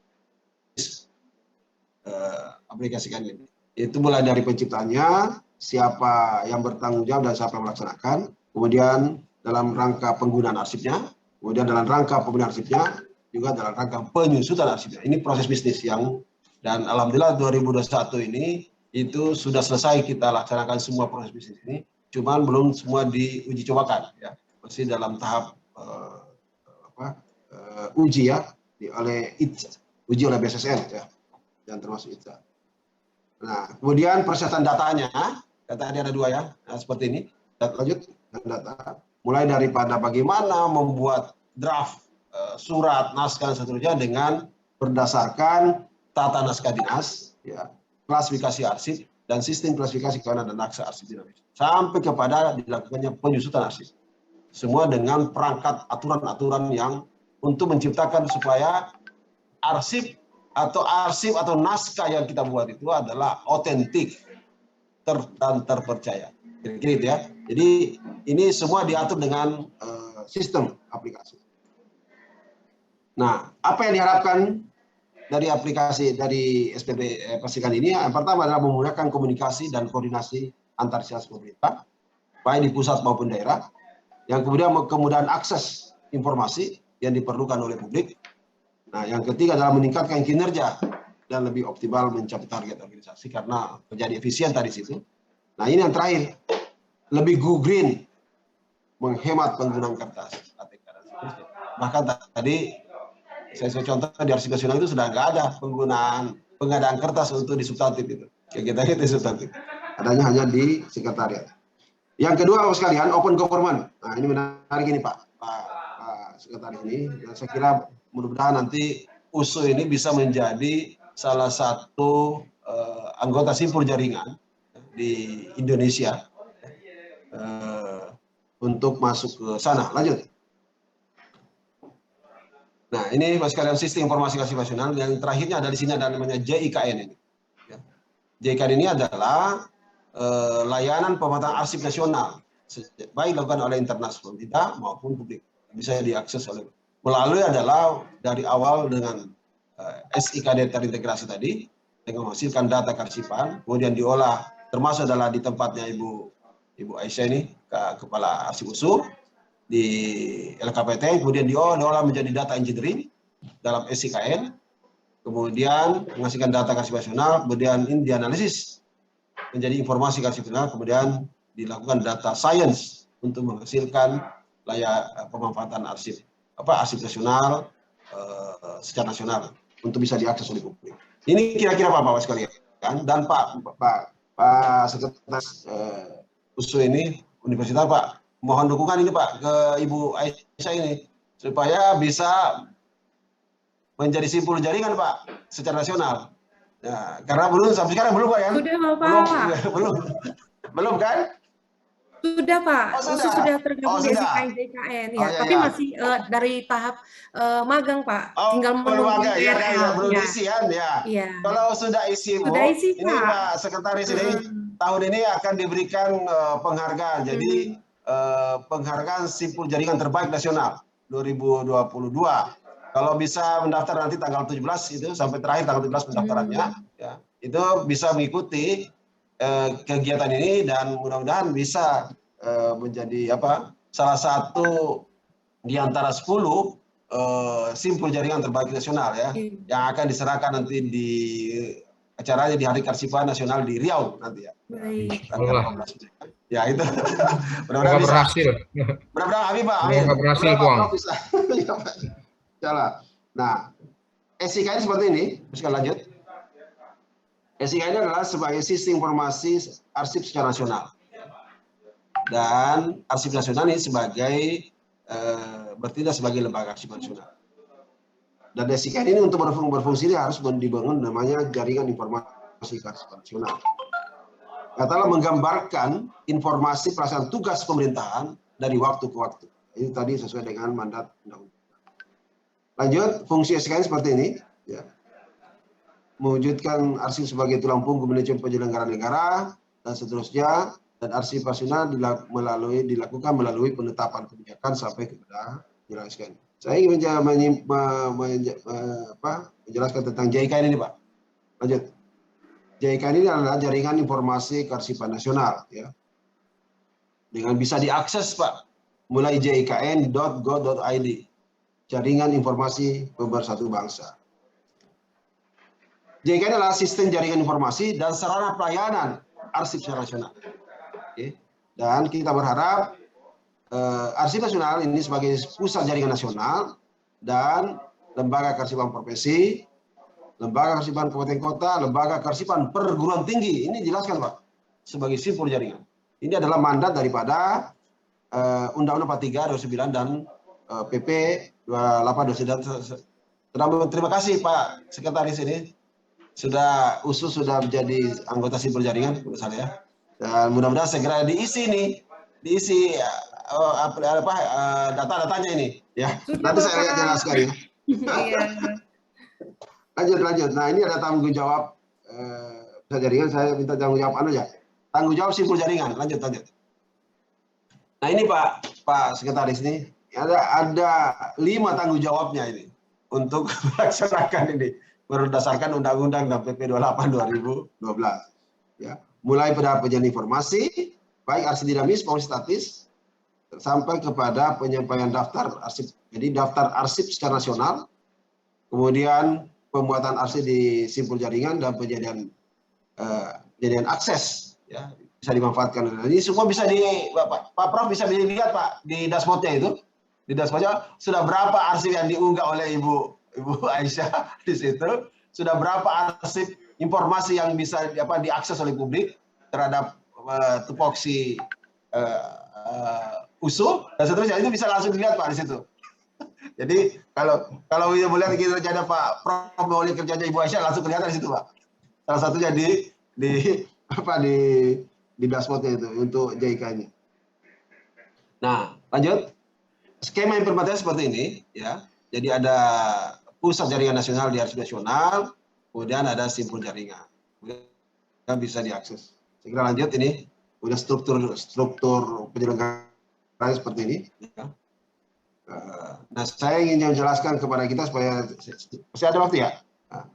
aplikasikan ini. Itu mulai dari penciptanya, siapa yang bertanggung jawab dan siapa yang melaksanakan, kemudian dalam rangka penggunaan arsipnya, kemudian dalam rangka penggunaan arsipnya, juga dalam rangka penyusutan arsipnya. Ini proses bisnis yang, dan alhamdulillah 2021 ini itu sudah selesai kita laksanakan semua proses bisnis ini, cuman belum semua diuji cobakan, ya, masih dalam tahap uji ya, uji oleh BSSN, ya, dan termasuk ITSA. Nah, kemudian persyaratan datanya, data ini ada 2 ya, nah, seperti ini. Lanjut, data mulai daripada bagaimana membuat draft surat naskah dan seterusnya dengan berdasarkan tata naskah dinas, ya, klasifikasi arsip dan sistem klasifikasi kewenangan dan akses arsip dinamis, sampai kepada dilakukannya penyusutan arsip. semua dengan perangkat aturan-aturan yang untuk menciptakan supaya arsip atau naskah yang kita buat itu adalah otentik dan terpercaya. Kira-kira itu ya. Jadi ini semua diatur dengan sistem aplikasi. Nah, apa yang diharapkan dari aplikasi dari SPB Persikan ini? Yang pertama adalah memudahkan komunikasi dan koordinasi antar instansi pemerintah, baik di pusat maupun daerah. Yang kemudian kemudahan akses informasi yang diperlukan oleh publik. Nah, yang ketiga adalah meningkatkan kinerja dan lebih optimal mencapai target organisasi karena menjadi efisien tadi situ. Nah, ini yang terakhir, lebih go green, menghemat penggunaan kertas. Bahkan tadi saya contoh di Arsip Nasional itu sudah nggak ada pengadaan kertas untuk di substantif itu. Kegiatannya di substantif. Adanya hanya di sekretariat. Yang kedua, Bapak sekalian, open government. Nah, ini menarik ini Pak Sekretaris ini. Dan saya kira mudah-mudahan nanti USU ini bisa menjadi salah satu anggota simpul jaringan di Indonesia untuk masuk ke sana. Lanjut. Nah, ini Bapak sekalian sistem informasi arsip nasional. Yang terakhirnya ada di sini ada namanya JIKN ini. JIKN ini adalah layanan pematangan arsip nasional, baik dilakukan oleh internal pemerintah maupun publik, bisa diakses melalui adalah dari awal dengan SIKD terintegrasi tadi, dengan menghasilkan data kearsipan, kemudian diolah, termasuk adalah di tempatnya Ibu Aisyah ini, Kepala Arsip USU, di LKPT, kemudian diolah menjadi data engineering dalam SIKN, kemudian menghasilkan data kearsipan nasional, kemudian ini dianalisis menjadi informasi arsip nasional, kemudian dilakukan data science untuk menghasilkan pemanfaatan arsip nasional secara nasional untuk bisa diakses oleh publik. Ini kira-kira Bapak sekalian, dan Pak Sekretaris USU ini Universitas Pak, mohon dukungan ini Pak ke Ibu Aisyah ini supaya bisa menjadi simpul jaringan Pak secara nasional. Ya, karena belum sampai sekarang belum Pak ya? Sudah Bapak. Belum kan? Sudah Pak, sudah tergabung di sudah. SIKN ya, Oh, iya, tapi iya. masih dari tahap magang Pak, tinggal belum menunggu ada, ya, belum ya. isi kan ya. Iya. Kalau sudah isi, Bu, Sudah isi, ini Pak. Pak Sekretaris ini tahun ini akan diberikan penghargaan. Jadi penghargaan simpul jaringan terbaik nasional 2022. Kalau bisa mendaftar nanti tanggal 17 itu sampai terakhir tanggal 17 pendaftarannya, ya, itu bisa mengikuti kegiatan ini dan mudah-mudahan bisa menjadi salah satu di antara 10 simpul jaringan terbaik nasional ya, yang akan diserahkan nanti di acaranya di Hari Kearsipan Nasional di Riau nanti ya. Baik. Ya itu. Mudah-mudahan bisa. Berhasil. Mudah-mudahan Habib Pak. Amin. Berhasil, Bang. Nah, SIK ini seperti ini. Bisa lanjut. SIK ini adalah sebagai sistem informasi arsip secara nasional. Dan arsip nasional ini sebagai bertindak sebagai lembaga arsip nasional. Dan SIK ini untuk berfungsi harus dibangun namanya jaringan informasi kearsipan nasional. Katakanlah menggambarkan informasi pelaksanaan tugas pemerintahan dari waktu ke waktu. Ini tadi sesuai dengan mandat undang-undang. Lanjut, fungsi SIK ini seperti ini. Ya. Mewujudkan arsip sebagai tulang punggung manajemen penyelenggaraan negara dan seterusnya. Dan arsip nasional dilakukan melalui penetapan kebijakan sampai kepada menjelaskan. Saya ingin menjelaskan tentang JIKN ini Pak. Lanjut. JIKN ini adalah jaringan informasi kearsipan nasional, ya, dengan bisa diakses Pak, mulai jikn.go.id, jaringan informasi pemersatu bangsa. JIKN adalah sistem jaringan informasi dan sarana pelayanan arsip secara nasional. Oke. Dan kita berharap arsip nasional ini sebagai pusat jaringan nasional dan lembaga kearsipan profesi, lembaga kearsipan kabupaten kota, lembaga kearsipan perguruan tinggi. Ini jelaskan Pak, sebagai simpul jaringan. Ini adalah mandat daripada Undang-Undang 43 2009 dan PP 28 2009. Terima kasih Pak Sekretaris ini USU sudah menjadi anggota simpul jaringan menurut saya. Dan mudah-mudahan segera diisi data-datanya ini, ya. Sudah, Nanti saya Bapak. jelaskan ya. Iya. Lanjut. Nah, ini ada tanggung jawab jaringan. Saya minta tanggung jawab aja. Tanggung jawab simpul jaringan. Lanjut. Nah, ini Pak Sekretaris nih, ada 5 tanggung jawabnya ini untuk melaksanakan ini berdasarkan Undang-Undang dan PP 28 2012. Ya, mulai pada penyajian informasi, baik arsip dinamis maupun statis, sampai kepada penyampaian daftar arsip. Jadi daftar arsip secara nasional, kemudian pembuatan arsip di simpul jaringan dan penjadian akses, ya, bisa dimanfaatkan. Ini semua bisa Pak Prof bisa dilihat Pak di dashboardnya itu. Di dashboardnya sudah berapa arsip yang diunggah oleh Ibu Aisyah di situ, sudah berapa arsip informasi yang bisa diakses oleh publik terhadap tupoksi usul dan seterusnya, itu bisa langsung dilihat Pak di situ. Jadi kalau melihat kinerjanya Pak Prof melalui kerjanya Ibu Aisyah langsung kelihatan di situ Pak. Salah satunya di dashboardnya itu untuk JIK-nya. Nah, lanjut. Skema implementasi seperti ini, ya. Jadi ada pusat jaringan nasional di arsip nasional, kemudian ada simpul jaringan, kemudian bisa diakses. Segera lanjut ini, udah struktur penyelenggaraan seperti ini. Ya. Nah, saya ingin menjelaskan kepada kita supaya masih ada waktu ya. Nah,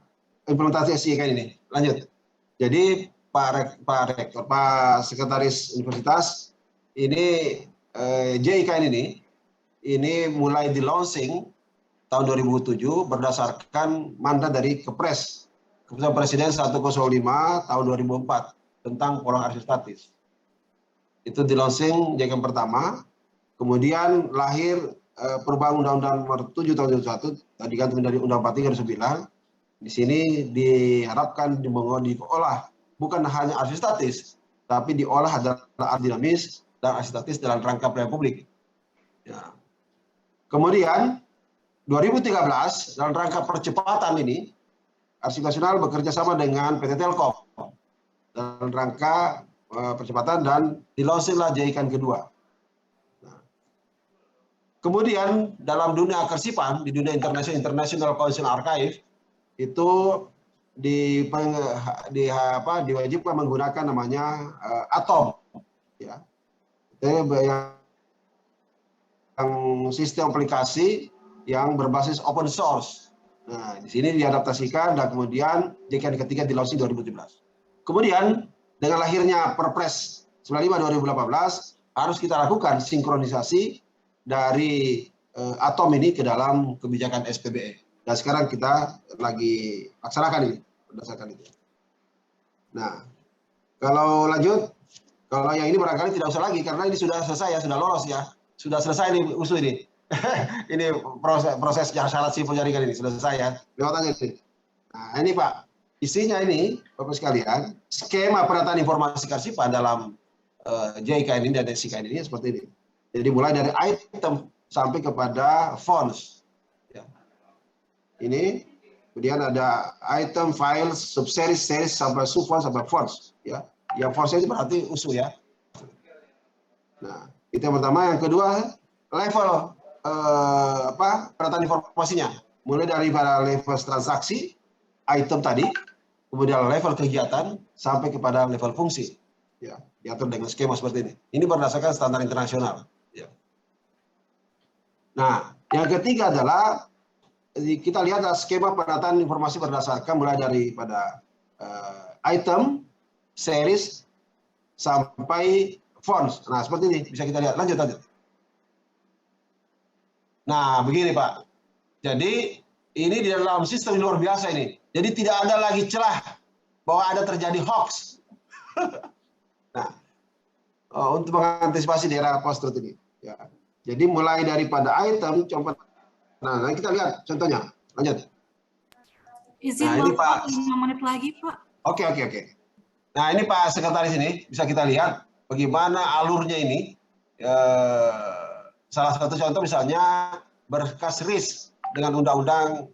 implementasi SIK ini, lanjut. Jadi Pak Rektor, Pak Sekretaris Universitas, ini JIK ini mulai di launching tahun 2007 berdasarkan mandat dari Kepres, Keputusan Presiden 105 tahun 2004 tentang pola arsip statis. Itu di launching JIK pertama, kemudian lahir perubahan Undang-Undang Nomor 7 tahun 2001, diganti dari Undang-Undang 43 2009. Di sini diharapkan diolah bukan hanya arsip statis, tapi diolah adalah arsip dinamis dan arsip statis dalam rangka pelayanan publik. Ya. Kemudian 2013 dalam rangka percepatan ini, Arsip Nasional bekerja sama dengan PT Telkom dalam rangka percepatan dan dilaunchinglah JIK kedua. Nah, kemudian dalam dunia kearsipan, di dunia International Council Archive itu diwajibkan menggunakan namanya ATOM, ya. Yang sistem aplikasi yang berbasis open source. Nah, di sini diadaptasikan dan kemudian JIK ketiga di launching 2017. Kemudian dengan lahirnya Perpres 95 2018 harus kita lakukan sinkronisasi dari ATOM ini ke dalam kebijakan SPBE. Dan sekarang kita lagi laksanakan ini berdasarkan itu. Nah, kalau lanjut, kalau yang ini barangkali tidak usah lagi karena ini sudah selesai ya, sudah lolos ya. Sudah selesai nih usul ini. Ini proses syarat simpul jaringan ini sudah selesai ya. Lewat aja sih. Nah, ini Pak, isinya ini Bapak sekalian, skema penataan informasi kearsipan dalam JIK ini dan SIK ini seperti ini. Jadi mulai dari item sampai kepada fonts. Ya. Ini kemudian ada item, files, subseries, series sampai subfonts sampai fonts. Ya, yang fonts itu berarti usul ya. Nah, itu yang pertama. Yang kedua, level penataan informasinya. Mulai dari pada level transaksi, item tadi, kemudian level kegiatan, sampai kepada level fungsi. Ya, diatur dengan skema seperti ini. Ini berdasarkan standar internasional. Ya. Nah, yang ketiga adalah kita lihat skema penataan informasi berdasarkan mulai dari pada item, series, sampai fonts. Nah, seperti ini bisa kita lihat. Lanjut. Nah, begini Pak. Jadi ini di dalam sistem luar biasa ini. Jadi tidak ada lagi celah bahwa ada terjadi hoax. Nah, untuk mengantisipasi di era post-truth ini. Ya. Jadi mulai daripada item, contoh. Nah, kita lihat contohnya. Lanjut. Izin nah, ini Pak. 5 menit lagi Pak. Oke. Nah, ini Pak Sekretaris ini bisa kita lihat bagaimana alurnya ini. Salah satu contoh misalnya berkas RIS dengan Undang-Undang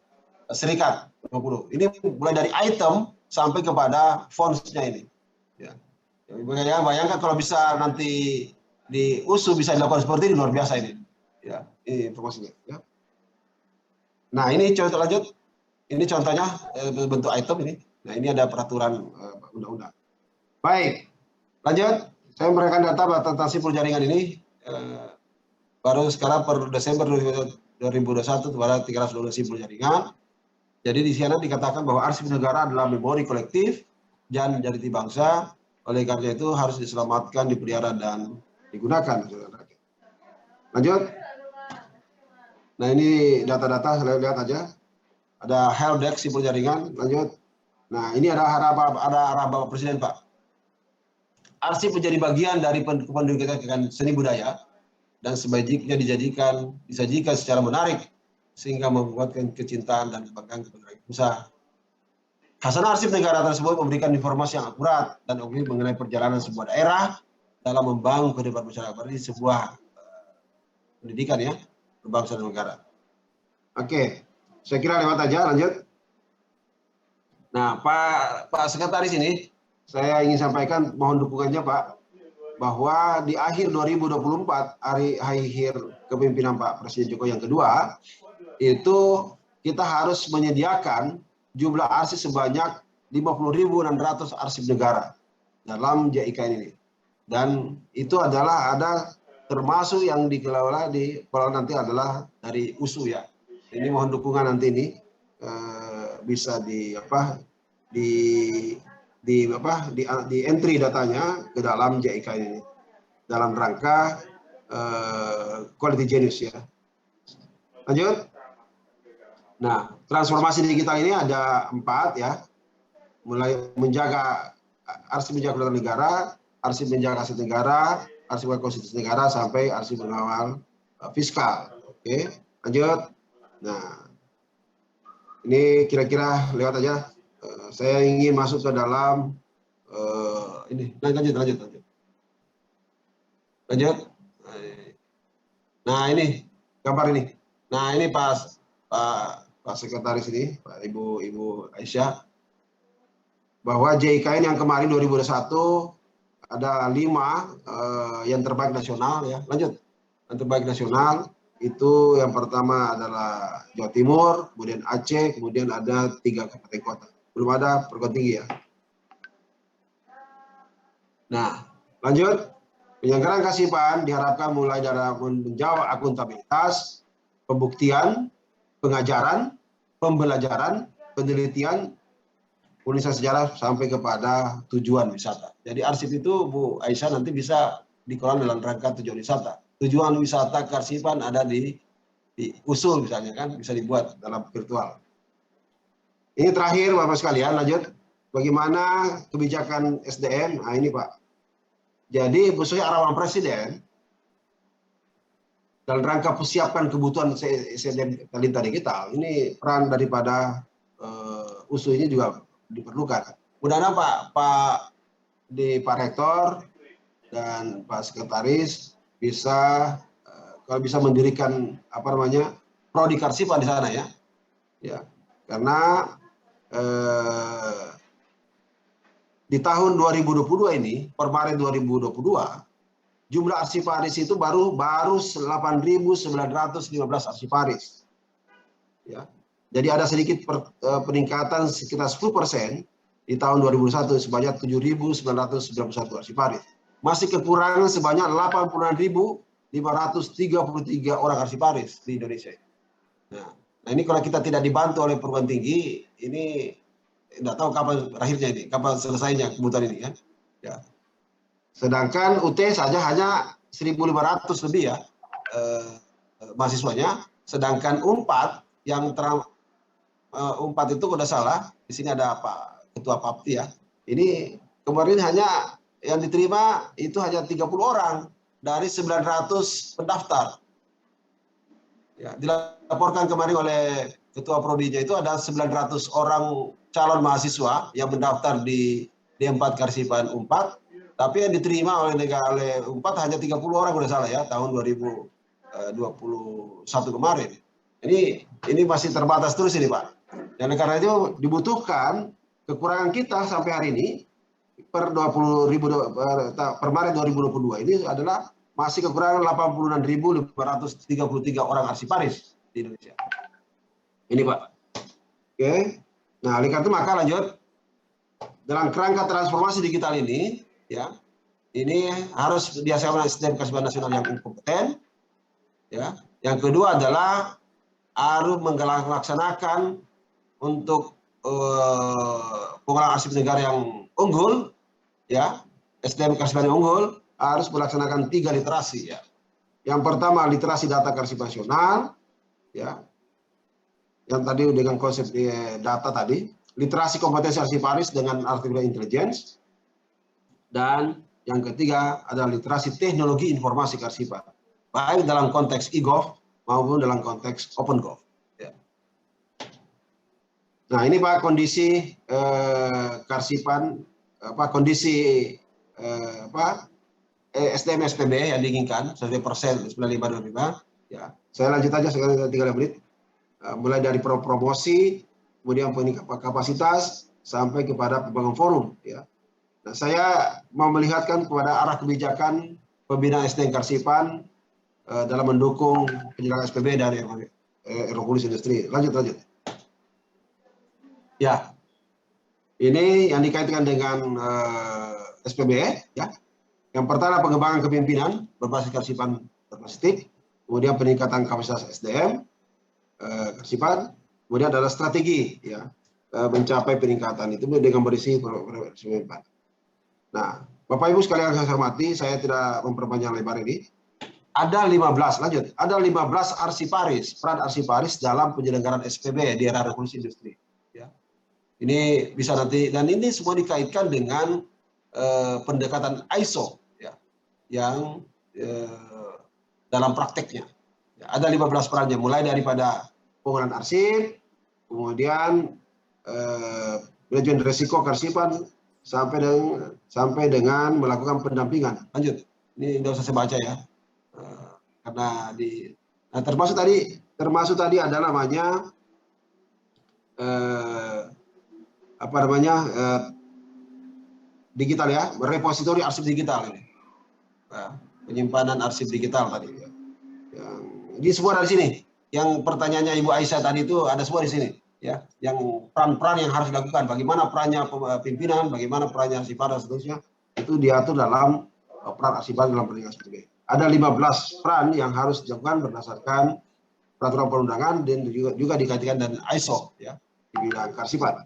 Serikat 20. Ini mulai dari item sampai kepada fontsnya ini. Ya. Bayangkan kalau bisa nanti di USU bisa dilakukan seperti ini, luar biasa ini. Ya, ini informasinya. Ya. Nah, ini contoh lanjut. Ini contohnya bentuk item ini. Nah, ini ada peraturan undang-undang. Baik, lanjut. Saya memberikan data tentang simpul jaringan ini. Baru sekarang per Desember 2021 ada 312 simpul jaringan. Jadi di sana dikatakan bahwa arsip negara adalah memori kolektif dan jati bangsa. Oleh karena itu harus diselamatkan, dipelihara dan digunakan. Lanjut. Nah, ini data-data, lihat aja. Ada helpdesk simpul jaringan. Lanjut. Nah, ini ada arahan Bapak Presiden, Pak. Arsip menjadi bagian dari pendidikan seni budaya dan sebaiknya disajikan secara menarik sehingga membuatkan kecintaan dan kebanggaan kepada bangsa. Khasanah arsip negara tersebut memberikan informasi yang akurat dan objektif mengenai perjalanan sebuah daerah dalam membangun kehidupan masyarakat. Ini sebuah pendidikan ya, berbangsa dan negara. Oke, saya kira lewat aja, lanjut. Nah, Pak Sekretaris ini, saya ingin sampaikan mohon dukungannya Pak, bahwa di akhir 2024, hari akhir kepemimpinan Pak Presiden Jokowi yang kedua, itu kita harus menyediakan jumlah arsip sebanyak 50.600 arsip negara dalam JIK ini. Dan itu adalah ada termasuk yang dikelola kalau nanti adalah dari USU ya. Ini mohon dukungan nanti ini bisa di entry datanya ke dalam JIK ini dalam rangka quality genius ya. Lanjut. Nah, transformasi digital ini ada 4 ya. Mulai menjaga arsip menjaga kedaulatan negara, arsip menjaga aset negara, arsip konstitusi negara sampai arsip mengawal fiskal. Oke, lanjut. Nah, ini kira-kira lewat aja. Saya ingin masuk ke dalam ini. Lanjut. Nah, ini gambar ini. Nah, ini Pak Sekretaris ini, Pak Ibu Aisyah, bahwa JIKN yang kemarin 2021 ada 5 yang terbaik nasional ya. Lanjut. Yang terbaik nasional itu yang pertama adalah Jawa Timur, kemudian Aceh, kemudian ada 3 kabupaten kota. Belum ada perguruan tinggi ya. Nah, lanjut. Penyelenggaraan keasipan diharapkan mulai dari menjawab akuntabilitas, pembuktian, pengajaran, pembelajaran, penelitian, penulisan sejarah sampai kepada tujuan wisata. Jadi arsip itu Bu Aisyah nanti bisa dikelola dalam rangka tujuan wisata. Tujuan wisata kearsipan ada di USU misalnya kan, bisa dibuat dalam virtual. Ini terakhir Bapak sekalian, lanjut. Bagaimana kebijakan SDM? Nah ini Pak. Jadi sesuai arahan Presiden dalam rangka persiapkan kebutuhan SDM talenta digital, ini peran daripada USU ini juga diperlukan. Mudah-mudahan Pak Rektor dan Pak Sekretaris bisa kalau bisa mendirikan prodi kearsipan di sana ya. Ya. Karena di tahun 2022 ini, per Maret 2022, jumlah arsiparis itu baru 8.915 arsiparis. Ya. Jadi ada sedikit peningkatan sekitar 10% di tahun 2021 sebanyak 7.991 arsiparis. Masih kekurangan sebanyak 86.533 orang arsiparis di Indonesia. Nah, ini kalau kita tidak dibantu oleh perguruan tinggi, ini tidak tahu kapan akhirnya ini, kapan selesainya kebutuhan ini kan. Ya. Sedangkan UT saja hanya 1.500 lebih ya mahasiswanya, sedangkan UNPAD yang UNPAD itu kalau salah, di sini ada Pak Ketua Papti ya. Ini kemarin hanya yang diterima itu hanya 30 orang dari 900 pendaftar. Ya, dilaporkan kemarin oleh Ketua Prodinya itu ada 900 orang calon mahasiswa yang mendaftar di D4 Kearsipan UNPAD, tapi yang diterima oleh UNPAD hanya 30 orang udah salah ya tahun 2021 kemarin. Ini masih terbatas terus ini Pak. Dan karena itu dibutuhkan kekurangan kita sampai hari ini per Maret 2022 ini adalah masih kekurangan 86.533 orang arsiparis di Indonesia. Ini Pak. Oke. Nah, oleh karena itu maka lanjut. Dalam kerangka transformasi digital ini, ya, ini harus dihasilkan SDM Karsipan Nasional yang kompeten. Ya. Yang kedua adalah harus melaksanakan untuk pengolahan arsip negara yang unggul, ya, SDM Karsipan yang unggul harus melaksanakan 3 literasi, ya. Yang pertama literasi data Karsip Nasional, ya, yang tadi dengan konsep data tadi, literasi kompetensi arsiparis dengan artificial intelligence, dan yang ketiga adalah literasi teknologi informasi kearsipan, baik dalam konteks e-gov maupun dalam konteks OpenGov. Ya. Nah ini Pak kondisi kearsipan, kondisi SDM SPB yang diinginkan sesuai persen 9525. Ya, saya lanjut aja sekarang 3 menit. Mulai dari promosi, kemudian peningkatan kapasitas sampai kepada pembangunan forum. Ya. Nah, saya mau melihatkan kepada arah kebijakan pembinaan SDM Karsipan dalam mendukung penyelenggaraan SPB dan revolusi industri. Lanjut. Ya, ini yang dikaitkan dengan SPB. Ya. Yang pertama pengembangan kepemimpinan berbasis Karsipan berbasis, kemudian peningkatan kapasitas SDM Karsipan, kemudian adalah strategi, ya, mencapai peningkatan itu dengan berisi. Nah, Bapak Ibu sekalian yang saya hormati, saya tidak memperpanjang lebar ini. Ada 15, lanjut. Ada 15 arsiparis, peran arsiparis dalam penyelenggaraan SPB di era revolusi industri. Ya. Ini bisa nanti, dan ini semua dikaitkan dengan pendekatan ISO, ya, yang dalam prakteknya. Ya, ada 15 perannya, mulai daripada penggunaan arsip, kemudian manajemen risiko Karsipan, sampai dengan melakukan pendampingan. Lanjut, ini tidak usah saya baca ya, karena termasuk tadi ada namanya digital, ya, repositori arsip digital ini, penyimpanan arsip digital tadi. Ya. Ini semua dari sini. Yang pertanyaannya Ibu Aisyah tadi itu ada semua di sini, ya. Yang peran-peran yang harus dilakukan, bagaimana perannya pimpinan, bagaimana perannya arsiparis dan seterusnya, itu diatur dalam peran arsiparis dalam peringkat SPB. Ada 15 peran yang harus dilakukan berdasarkan peraturan perundangan dan juga dikaitkan dengan ISO, ya, di bidang kearsipan.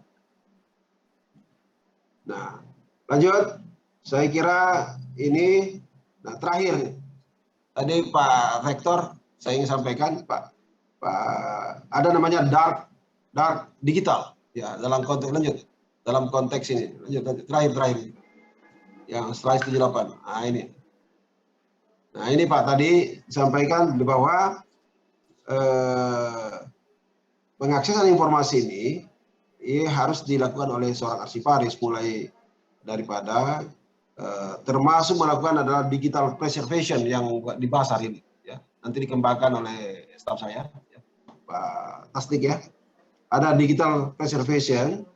Nah, lanjut. Saya kira ini, nah terakhir tadi Pak Rektor saya ingin sampaikan, Pak, ada namanya dark digital, ya, dalam konteks lanjut, dalam konteks ini lanjut terakhir yang slide 78. Nah ini Pak tadi disampaikan bahwa pengaksesan informasi ini harus dilakukan oleh seorang arsiparis, mulai daripada termasuk melakukan adalah digital preservation yang dibahas hari ini. Nanti dikembangkan oleh staf saya, ya, Pak Tasdik, ya. Ada digital preservation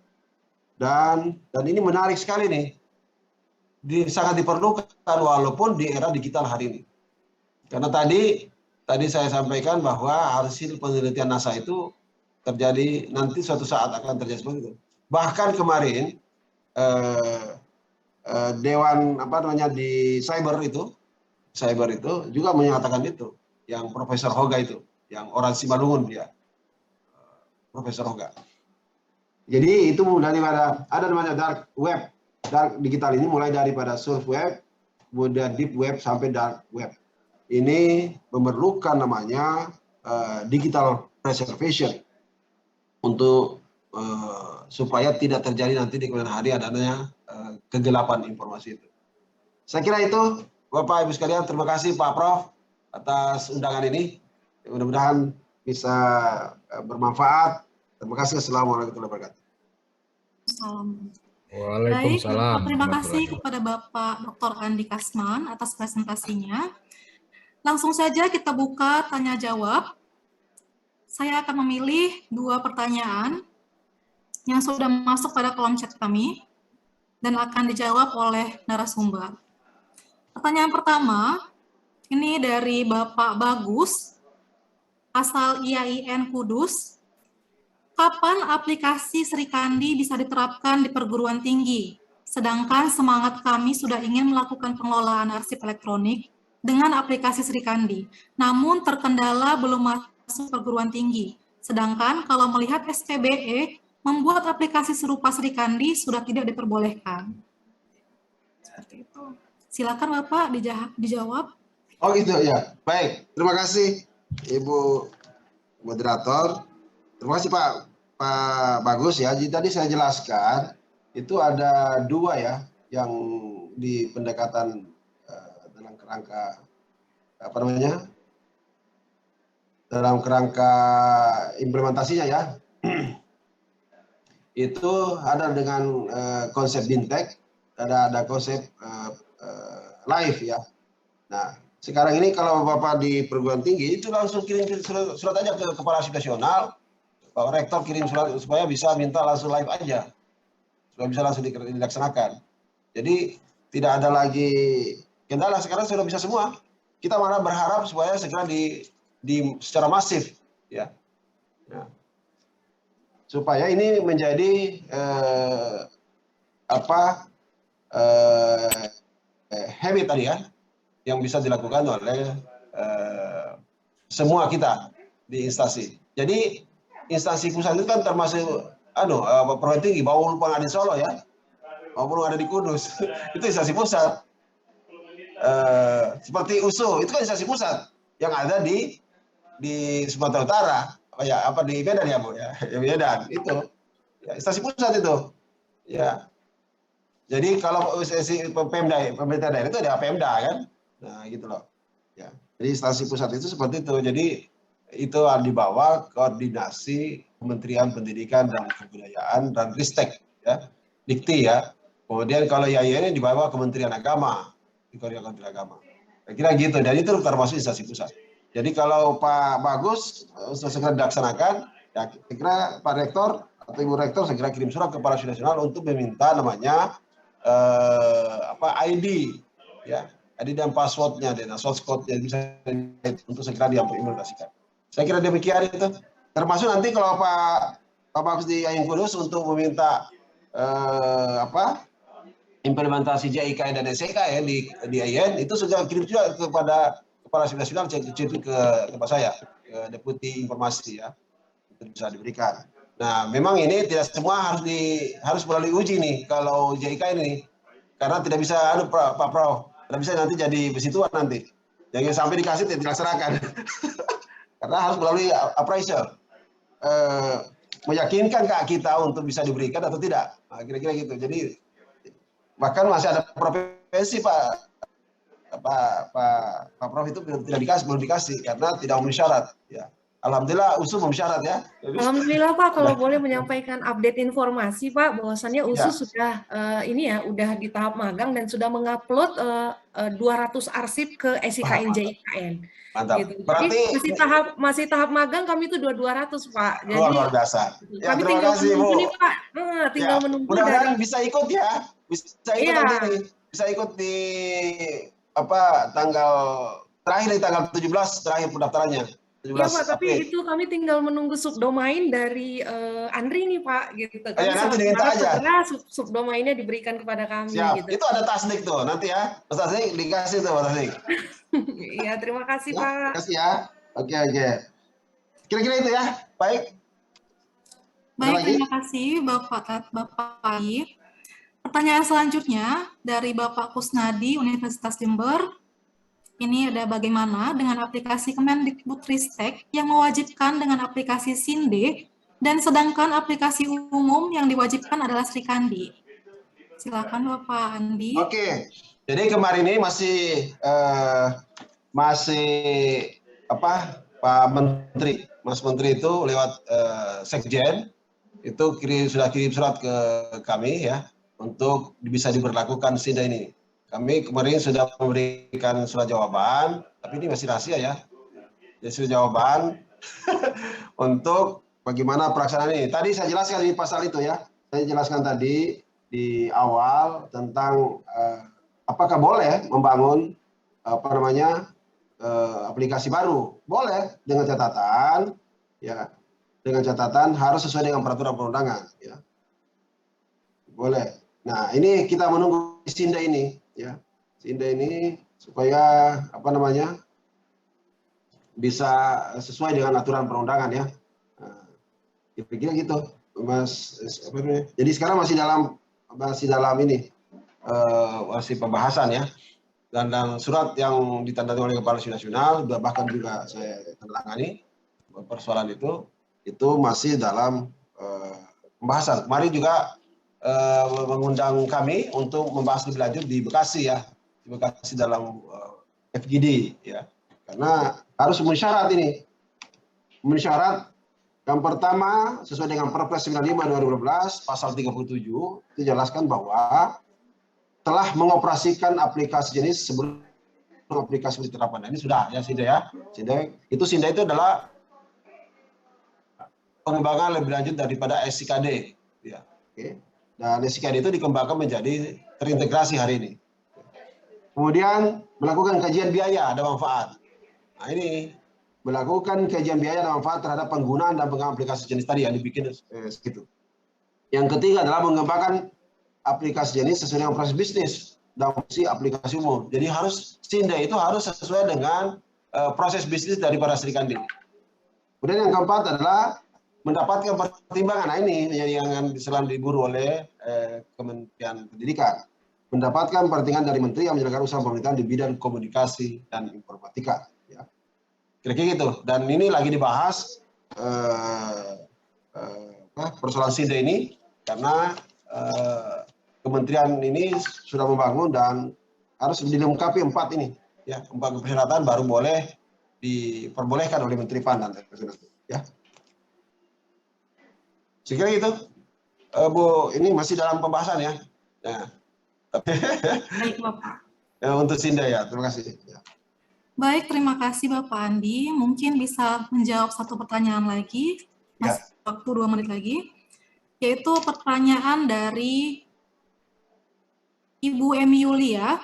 dan ini menarik sekali nih, sangat diperlukan walaupun di era digital hari ini. Karena tadi saya sampaikan bahwa hasil penelitian NASA itu terjadi nanti suatu saat akan terjadi seperti itu. Bahkan kemarin Dewan di cyber itu juga menyatakan itu. Yang Profesor Hoga itu, yang orang Simalungun dia, Profesor Hoga. Jadi itu daripada ada namanya dark web, dark digital ini mulai daripada source web, kemudian deep web sampai dark web. Ini memerlukan namanya digital preservation untuk supaya tidak terjadi nanti di kemudian hari adanya kegelapan informasi itu. Saya kira itu, Bapak Ibu sekalian. Terima kasih Pak Prof atas undangan ini, mudah-mudahan bisa bermanfaat. Terima kasih. Assalamualaikum warahmatullahi wabarakatuh. Waalaikumsalam. Baik, terima kasih kepada Bapak Dr. Andi Kasman atas presentasinya. Langsung saja kita buka tanya jawab. Saya akan memilih 2 pertanyaan yang sudah masuk pada kolom chat kami dan akan dijawab oleh narasumber. Pertanyaan pertama, Ini dari Bapak Bagus, asal IAIN Kudus. Kapan aplikasi Sri Kandi bisa diterapkan di perguruan tinggi? Sedangkan semangat kami sudah ingin melakukan pengelolaan arsip elektronik dengan aplikasi Sri Kandi, namun terkendala belum masuk perguruan tinggi. Sedangkan kalau melihat SPBE, membuat aplikasi serupa Sri Kandi sudah tidak diperbolehkan. Seperti itu. Silakan Bapak dijawab. Oh gitu ya. Baik, terima kasih Ibu moderator. Terima kasih Pak Bagus ya. Jadi tadi saya jelaskan itu ada dua ya yang di pendekatan dalam kerangka apa namanya? Dalam kerangka implementasinya ya. Itu ada dengan konsep bintek, ada konsep live ya. Nah, sekarang ini kalau Bapak di perguruan tinggi itu langsung kirim surat aja ke Kepala Arsip Nasional, Pak Rektor kirim surat supaya bisa minta langsung live aja, supaya bisa langsung dilaksanakan. Jadi tidak ada lagi kendala, sekarang sudah bisa semua. Kita malah berharap supaya segera secara masif ya. Nah, supaya ini menjadi habit tadi ya, yang bisa dilakukan oleh semua kita di instansi. Jadi instansi pusat itu kan termasuk perguruan tinggi, maupun yang ada di Solo ya, maupun yang ada di Kudus, itu instansi pusat. Seperti USU itu kan instansi pusat yang ada di Sumatera Utara, di Medan ya Bu ya, Medan itu ya, instansi pusat itu ya. Jadi kalau pemerintah daerah itu ada Pemda kan, nah gitu loh ya. Jadi instansi pusat itu seperti itu. Jadi itu di bawah koordinasi Kementerian Pendidikan dan Kebudayaan dan Ristek ya, Dikti ya. Kemudian kalau IAIN di bawah Kementerian Agama, di Kementerian Agama. Kira-kira gitu, dan itu termasuk instansi pusat. Jadi kalau Pak Bagus segera dilaksanakan, ya kira Pak Rektor atau Ibu Rektor segera kirim surat kepada Arsip Nasional untuk meminta namanya ID ya, ID dan passwordnya dan source code yang bisa untuk segera diimplementasikan. Saya kira demikian itu. Termasuk nanti kalau Pak Bagus di IAIN Kudus untuk meminta implementasi JIKN dan SIKN di IAIN itu sudah kirim juga kepada Kepala Arsip Nasional, itu ke tempat saya, ke Deputi Informasi ya, itu bisa diberikan. Nah, memang ini tidak semua harus melalui uji nih kalau JIKN ini, karena tidak bisa Pak Prof, tidak bisa nanti jadi besituan nanti. Jangan sampai dikasih tidak dilaksanakan. Karena harus melalui appraisal. Meyakinkan kita untuk bisa diberikan atau tidak. Nah, kira-kira gitu. Jadi bahkan masih ada profesi Pak Prof itu belum dikasih karena tidak memenuhi syarat ya. Alhamdulillah USU memenuhi syarat ya. Alhamdulillah Pak, kalau boleh menyampaikan update informasi Pak, bahwasannya USU sudah udah di tahap magang dan sudah mengupload 200 arsip ke SIKN JIKN. Mantap. Gitu. Berarti jadi masih tahap magang kami itu 200 Pak. Jadi luar biasa. Ya, kami tinggal menunggu nih Pak. Tinggal menunggu. Mudah-mudahan bisa ikut ya. Bisa ikut nanti nih. Bisa ikut di tanggal terakhir di tanggal 17 terakhir pendaftarannya. Iya Pak, tapi itu kami tinggal menunggu subdomain dari Andri nih Pak, gitu. Kami nanti diminta aja. segera subdomainnya diberikan kepada kami. Siap. Gitu. Itu ada tasdik tuh nanti ya, Mas Tasdik dikasih tuh Mas Tasdik. Iya, terima kasih ya, Pak. Terima kasih ya. Oke. Kira-kira itu ya, baik. Baik, terima kasih Bapak Ayi. Pertanyaan selanjutnya dari Bapak Kusnadi, Universitas Jember. Ini ada bagaimana dengan aplikasi Kemendikbudristek yang mewajibkan dengan aplikasi SINDE dan sedangkan aplikasi umum yang diwajibkan adalah Sri Kandi. Silakan Bapak Andi. Oke. Jadi kemarin ini Pak Menteri, Mas Menteri itu lewat Sekjen itu sudah kirim surat ke kami ya untuk bisa diberlakukan SINDE ini. Kami kemarin sudah memberikan surat jawaban, tapi ini masih rahasia ya. Jadi surat jawaban untuk bagaimana pelaksanaan ini. Tadi saya jelaskan di pasal itu ya. Saya jelaskan tadi di awal tentang apakah boleh membangun aplikasi baru. Boleh dengan catatan, ya, dengan catatan harus sesuai dengan peraturan perundangan, ya. Boleh. Nah, ini kita menunggu Sinda ini, ya. Sinda ini supaya apa namanya bisa sesuai dengan aturan perundangan, ya. Nah, kira-kira gitu, Mas. Apa namanya? Jadi sekarang masih dalam ini masih pembahasan, ya. Dan surat yang ditandai oleh Kepala Nasional, bahkan juga saya tangani persoalan itu masih dalam pembahasan. Kemarin juga mengundang kami untuk membahas lebih lanjut di Bekasi, ya, di Bekasi dalam FGD, ya, karena harus memenuhi syarat ini. Memenuhi syarat yang pertama sesuai dengan Perpres 95/2012 pasal 37 itu jelaskan bahwa telah mengoperasikan aplikasi jenis sebelum aplikasi diterapkan. Nah, ini sudah, ya, Sinda, ya. Sinda itu adalah pengembangan lebih lanjut daripada SIKD, ya. Oke. Dan SIKD itu dikembangkan menjadi terintegrasi hari ini. Kemudian melakukan kajian biaya dan manfaat. Nah, ini melakukan kajian biaya dan manfaat terhadap penggunaan dan pengembangan aplikasi jenis tadi yang dibikin segitu. Yang ketiga adalah mengembangkan aplikasi jenis sesuai dengan proses bisnis dan fungsi aplikasi umum. Jadi Sinda itu harus sesuai dengan proses bisnis daripada Serikandi. Kemudian yang keempat adalah mendapatkan pertimbangan. Nah, ini yang selalu diburu oleh Kementerian Pendidikan. Mendapatkan pertimbangan dari Menteri yang menjalankan usaha pemerintahan di bidang komunikasi dan informatika. Ya. Kira-kira gitu. Dan ini lagi dibahas persoalan Sinda ini karena Kementerian ini sudah membangun dan harus dilengkapi 4 ini, ya, 4 persyaratan baru boleh diperbolehkan oleh Menteri PAN dan ya. Sekira itu, Bu, ini masih dalam pembahasan, ya. Nah, Baik, Bapak. Untuk Sinda, ya, terima kasih. Ya. Baik, terima kasih Bapak Andi. Mungkin bisa menjawab satu pertanyaan lagi, masih waktu 2 menit lagi, yaitu pertanyaan dari Ibu Emi Yulia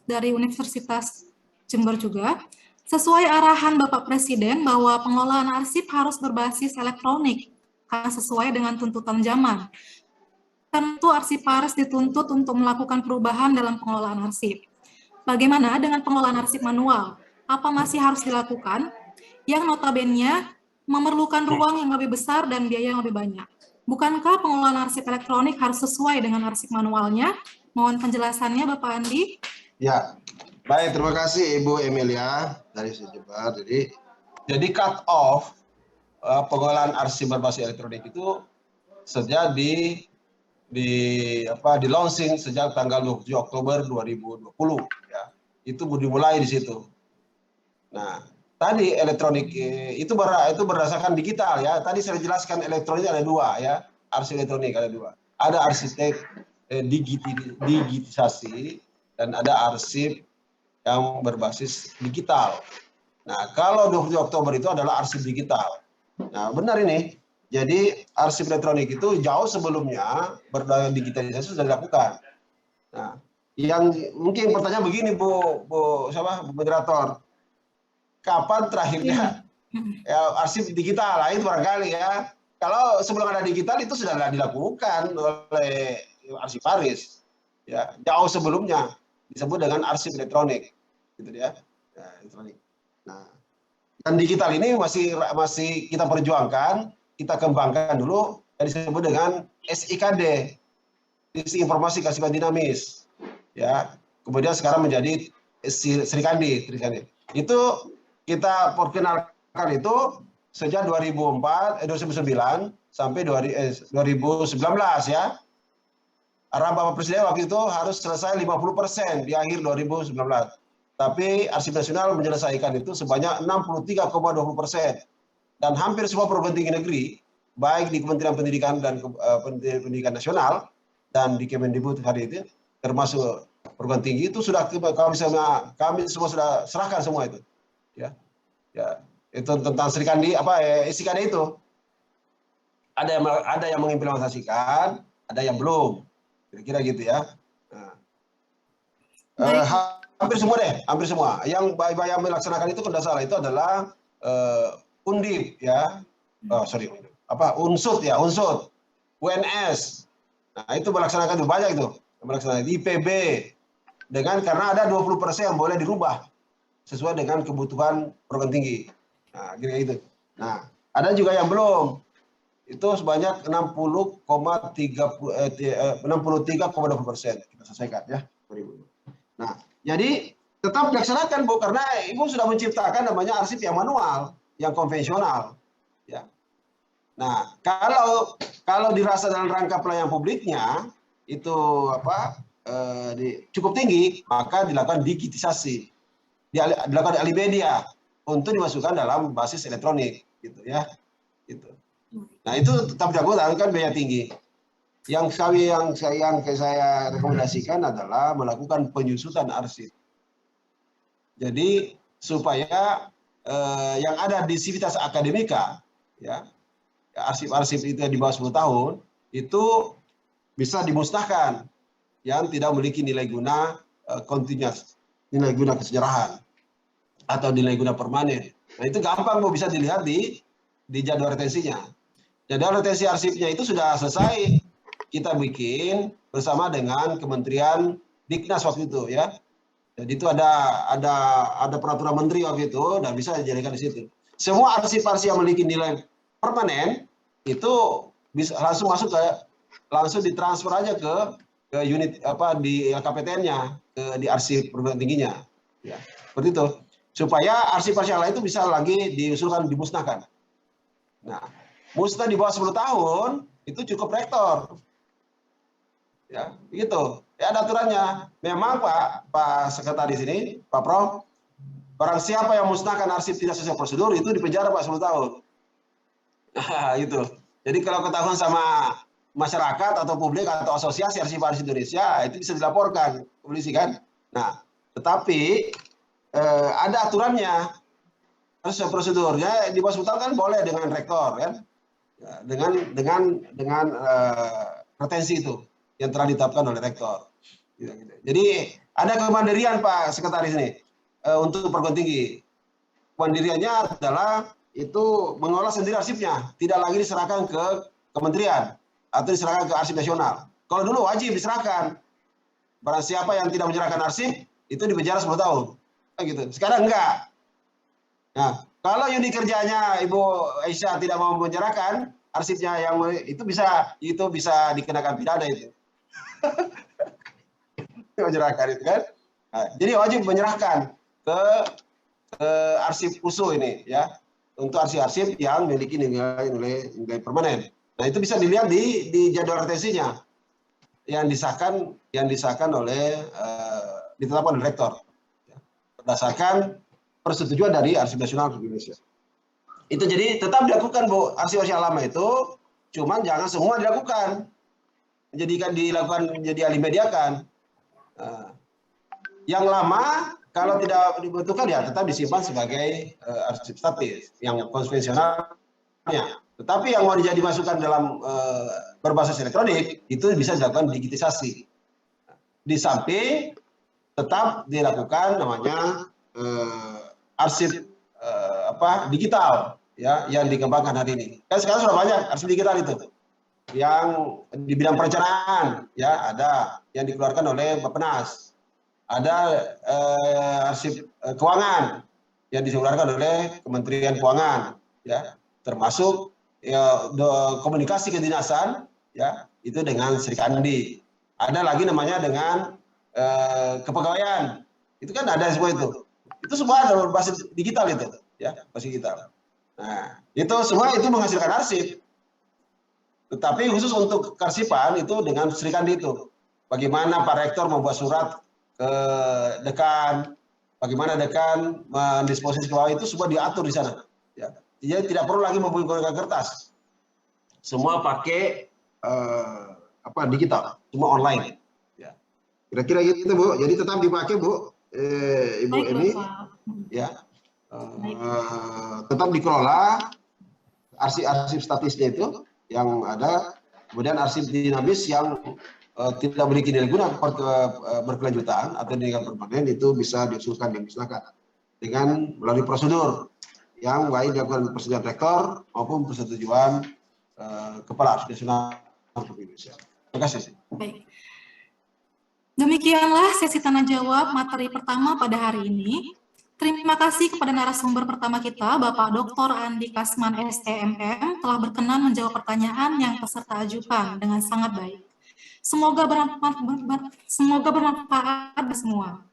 dari Universitas Jember juga. Sesuai arahan Bapak Presiden bahwa pengelolaan arsip harus berbasis elektronik karena sesuai dengan tuntutan zaman. Tentu arsiparis dituntut untuk melakukan perubahan dalam pengelolaan arsip. Bagaimana dengan pengelolaan arsip manual? Apa masih harus dilakukan? Yang notabene memerlukan ruang yang lebih besar dan biaya yang lebih banyak. Bukankah pengelolaan arsip elektronik harus sesuai dengan arsip manualnya? Mohon penjelasannya, Bapak Andi. Ya, baik, terima kasih Ibu Emilia dari Jember. Jadi cut off pengelolaan arsip berbasis elektronik itu sejak di launching sejak tanggal 27 Oktober 2020, ya. Itu dimulai di situ. Nah, tadi elektronik itu berdasarkan digital, ya. Tadi saya jelaskan elektronik ada 2, ya. Arsip elektronik ada 2. Ada arsitek digitisasi dan ada arsip yang berbasis digital. Nah, kalau 27 Oktober itu adalah arsip digital. Nah, benar ini. Jadi arsip elektronik itu jauh sebelumnya digitalisasi sudah dilakukan. Nah, yang mungkin pertanyaan begini, Bu moderator, kapan terakhirnya ya, arsip digital? Nah, itu barangkali, ya. Kalau sebelum ada digital itu sudah dilakukan oleh arsiparis, ya, jauh sebelumnya disebut dengan arsip elektronik, gitu, ya. Nah, elektronik. Nah, dan digital ini masih kita perjuangkan, kita kembangkan dulu yang disebut dengan SIKD, informasi kasifat dinamis, ya. Kemudian sekarang menjadi Serikandi. Itu kita perkenalkan itu sejak 2009 sampai 2019, ya. Arahan Bapak Presiden waktu itu harus selesai 50% di akhir 2019. Tapi Arsip Nasional menyelesaikan itu sebanyak 63,20%. Dan hampir semua perguruan tinggi negeri, baik di Kementerian Pendidikan dan Pendidikan Nasional dan di Kemendikbud hari itu, termasuk perguruan tinggi itu sudah kami semua sudah serahkan semua itu, ya. Ya, itu tentang Serikandi SIKD itu. Ada yang mengimplementasikan, ada yang belum. Kira-kira gitu, ya. Nah, hal hampir semua deh, hampir semua. Yang yang melaksanakan itu kalau tidak salah itu adalah Undip ya, Unsut ya, Unsut, UNS. Nah itu melaksanakan banyak itu, melaksanakan IPB karena ada 20% yang boleh dirubah sesuai dengan kebutuhan perguruan tinggi. Nah kira gitu. Nah ada juga yang belum. Itu sebanyak 63,20% kita selesaikan ya. Nah, jadi tetap dilaksanakan Bu, karena Ibu sudah menciptakan namanya arsip yang manual, yang konvensional. Ya. Nah, kalau dirasa dalam rangka pelayanan publiknya itu cukup tinggi, maka dilakukan digitisasi, dilakukan alih media untuk dimasukkan dalam basis elektronik, gitu ya. Gitu. Nah itu tetap dilakukan kan biaya tinggi. Yang saya rekomendasikan adalah melakukan penyusutan arsip. Jadi supaya yang ada di Civitas Akademika, ya arsip-arsip itu yang di bawah 10 tahun itu bisa dimusnahkan yang tidak memiliki nilai guna kontinuas, nilai guna kesejarahan atau nilai guna permanen. Nah itu gampang bisa dilihat di jadwal retensinya. Jadwal retensi arsipnya itu sudah selesai kita bikin bersama dengan Kementerian Diknas waktu itu ya. Jadi itu ada peraturan menteri waktu itu dan bisa dijadikan di situ. Semua arsip-arsip yang memiliki nilai permanen itu bisa langsung masuk langsung ditransfer aja ke unit di LKPTN-nya, di arsip perguruan tingginya. Ya, seperti itu. Supaya arsip-arsip yang lain itu bisa lagi diusulkan dimusnahkan. Nah, musnah di bawah 10 tahun itu cukup rektor. Ya, begitu. Ya ada aturannya. Memang Pak Sekretaris ini, Pak Prof, barang siapa yang musnahkan arsip tidak sesuai prosedur itu dipenjara Pak 10 tahun. Nah, itu. Jadi kalau ketahuan sama masyarakat atau publik atau asosiasi arsip-arsip Indonesia itu bisa dilaporkan ke polisi kan. Nah, tetapi ada aturannya. Sesuai prosedurnya di bawah 10 tahun kan boleh dengan rektor kan. Ya, dengan retensi itu yang telah ditetapkan oleh rektor. Gitu. Jadi ada kemandirian Pak Sekretaris ini untuk perguruan tinggi. Kemandiriannya adalah itu mengolah sendiri arsipnya, tidak lagi diserahkan ke kementerian atau diserahkan ke arsip nasional. Kalau dulu wajib diserahkan. Barang siapa yang tidak menyerahkan arsip itu dipenjara 10 tahun. Gitu. Sekarang enggak. Nah, kalau unit kerjanya Ibu Aisyah tidak mau menyerahkan arsipnya yang itu bisa dikenakan pidana itu. Menyerahkan itu kan. Nah, jadi wajib menyerahkan ke arsip USU ini ya. Untuk arsip-arsip yang memiliki nilai permanen. Nah, itu bisa dilihat di jadwal retensinya yang disahkan oleh ditetapkan oleh rektor. Ya, berdasarkan persetujuan dari Arsip Nasional Indonesia. Itu jadi tetap dilakukan Bu, arsip-arsip lama itu, cuman jangan semua dilakukan. Dilakukan menjadi alih mediakan. Yang lama kalau tidak dibutuhkan ya tetap disimpan sebagai arsip statis yang konvensionalnya. Tetapi yang mau dimasukkan dalam berbasis elektronik itu bisa dilakukan digitisasi. Di samping tetap dilakukan namanya arsip digital ya yang dikembangkan hari ini. Kan sekarang sudah banyak arsip digital itu. Yang di bidang perencanaan ya ada yang dikeluarkan oleh Bappenas. Ada arsip keuangan yang dikeluarkan oleh Kementerian Keuangan ya, termasuk ya komunikasi kedinasan ya itu dengan Sri Kandi. Ada lagi namanya dengan kepegawaian. Itu kan ada semua itu. Itu semua ada berbasis digital itu, ya, basis digital. Nah, itu semua itu menghasilkan arsip. Tetapi khusus untuk kearsipan itu dengan Sri Kandi itu. Bagaimana Pak Rektor membuat surat ke dekan, bagaimana dekan mendisposisi ke bawah itu semua diatur di sana. Ya. Jadi tidak perlu lagi menggunakan kertas. Semua pakai digital, semua online. Ya. Kira-kira gitu Bu. Jadi tetap dipakai Bu. Ibu Baik, ini ya tetap dikelola arsip-arsip statisnya itu yang ada, kemudian arsip dinamis yang tidak memiliki nilai guna berkelanjutan atau nilai permanen, itu bisa diusulkan dan diusulkan dengan melalui prosedur yang baik dilakukan persetujuan rektor maupun persetujuan Kepala Asosiasi Nasional Indonesia. Terima kasih. Baik. Demikianlah sesi tanya jawab materi pertama pada hari ini. Terima kasih kepada narasumber pertama kita, Bapak Dr. Andi Kasman, STMM, telah berkenan menjawab pertanyaan yang peserta ajukan dengan sangat baik. Semoga bermanfaat bagi semua.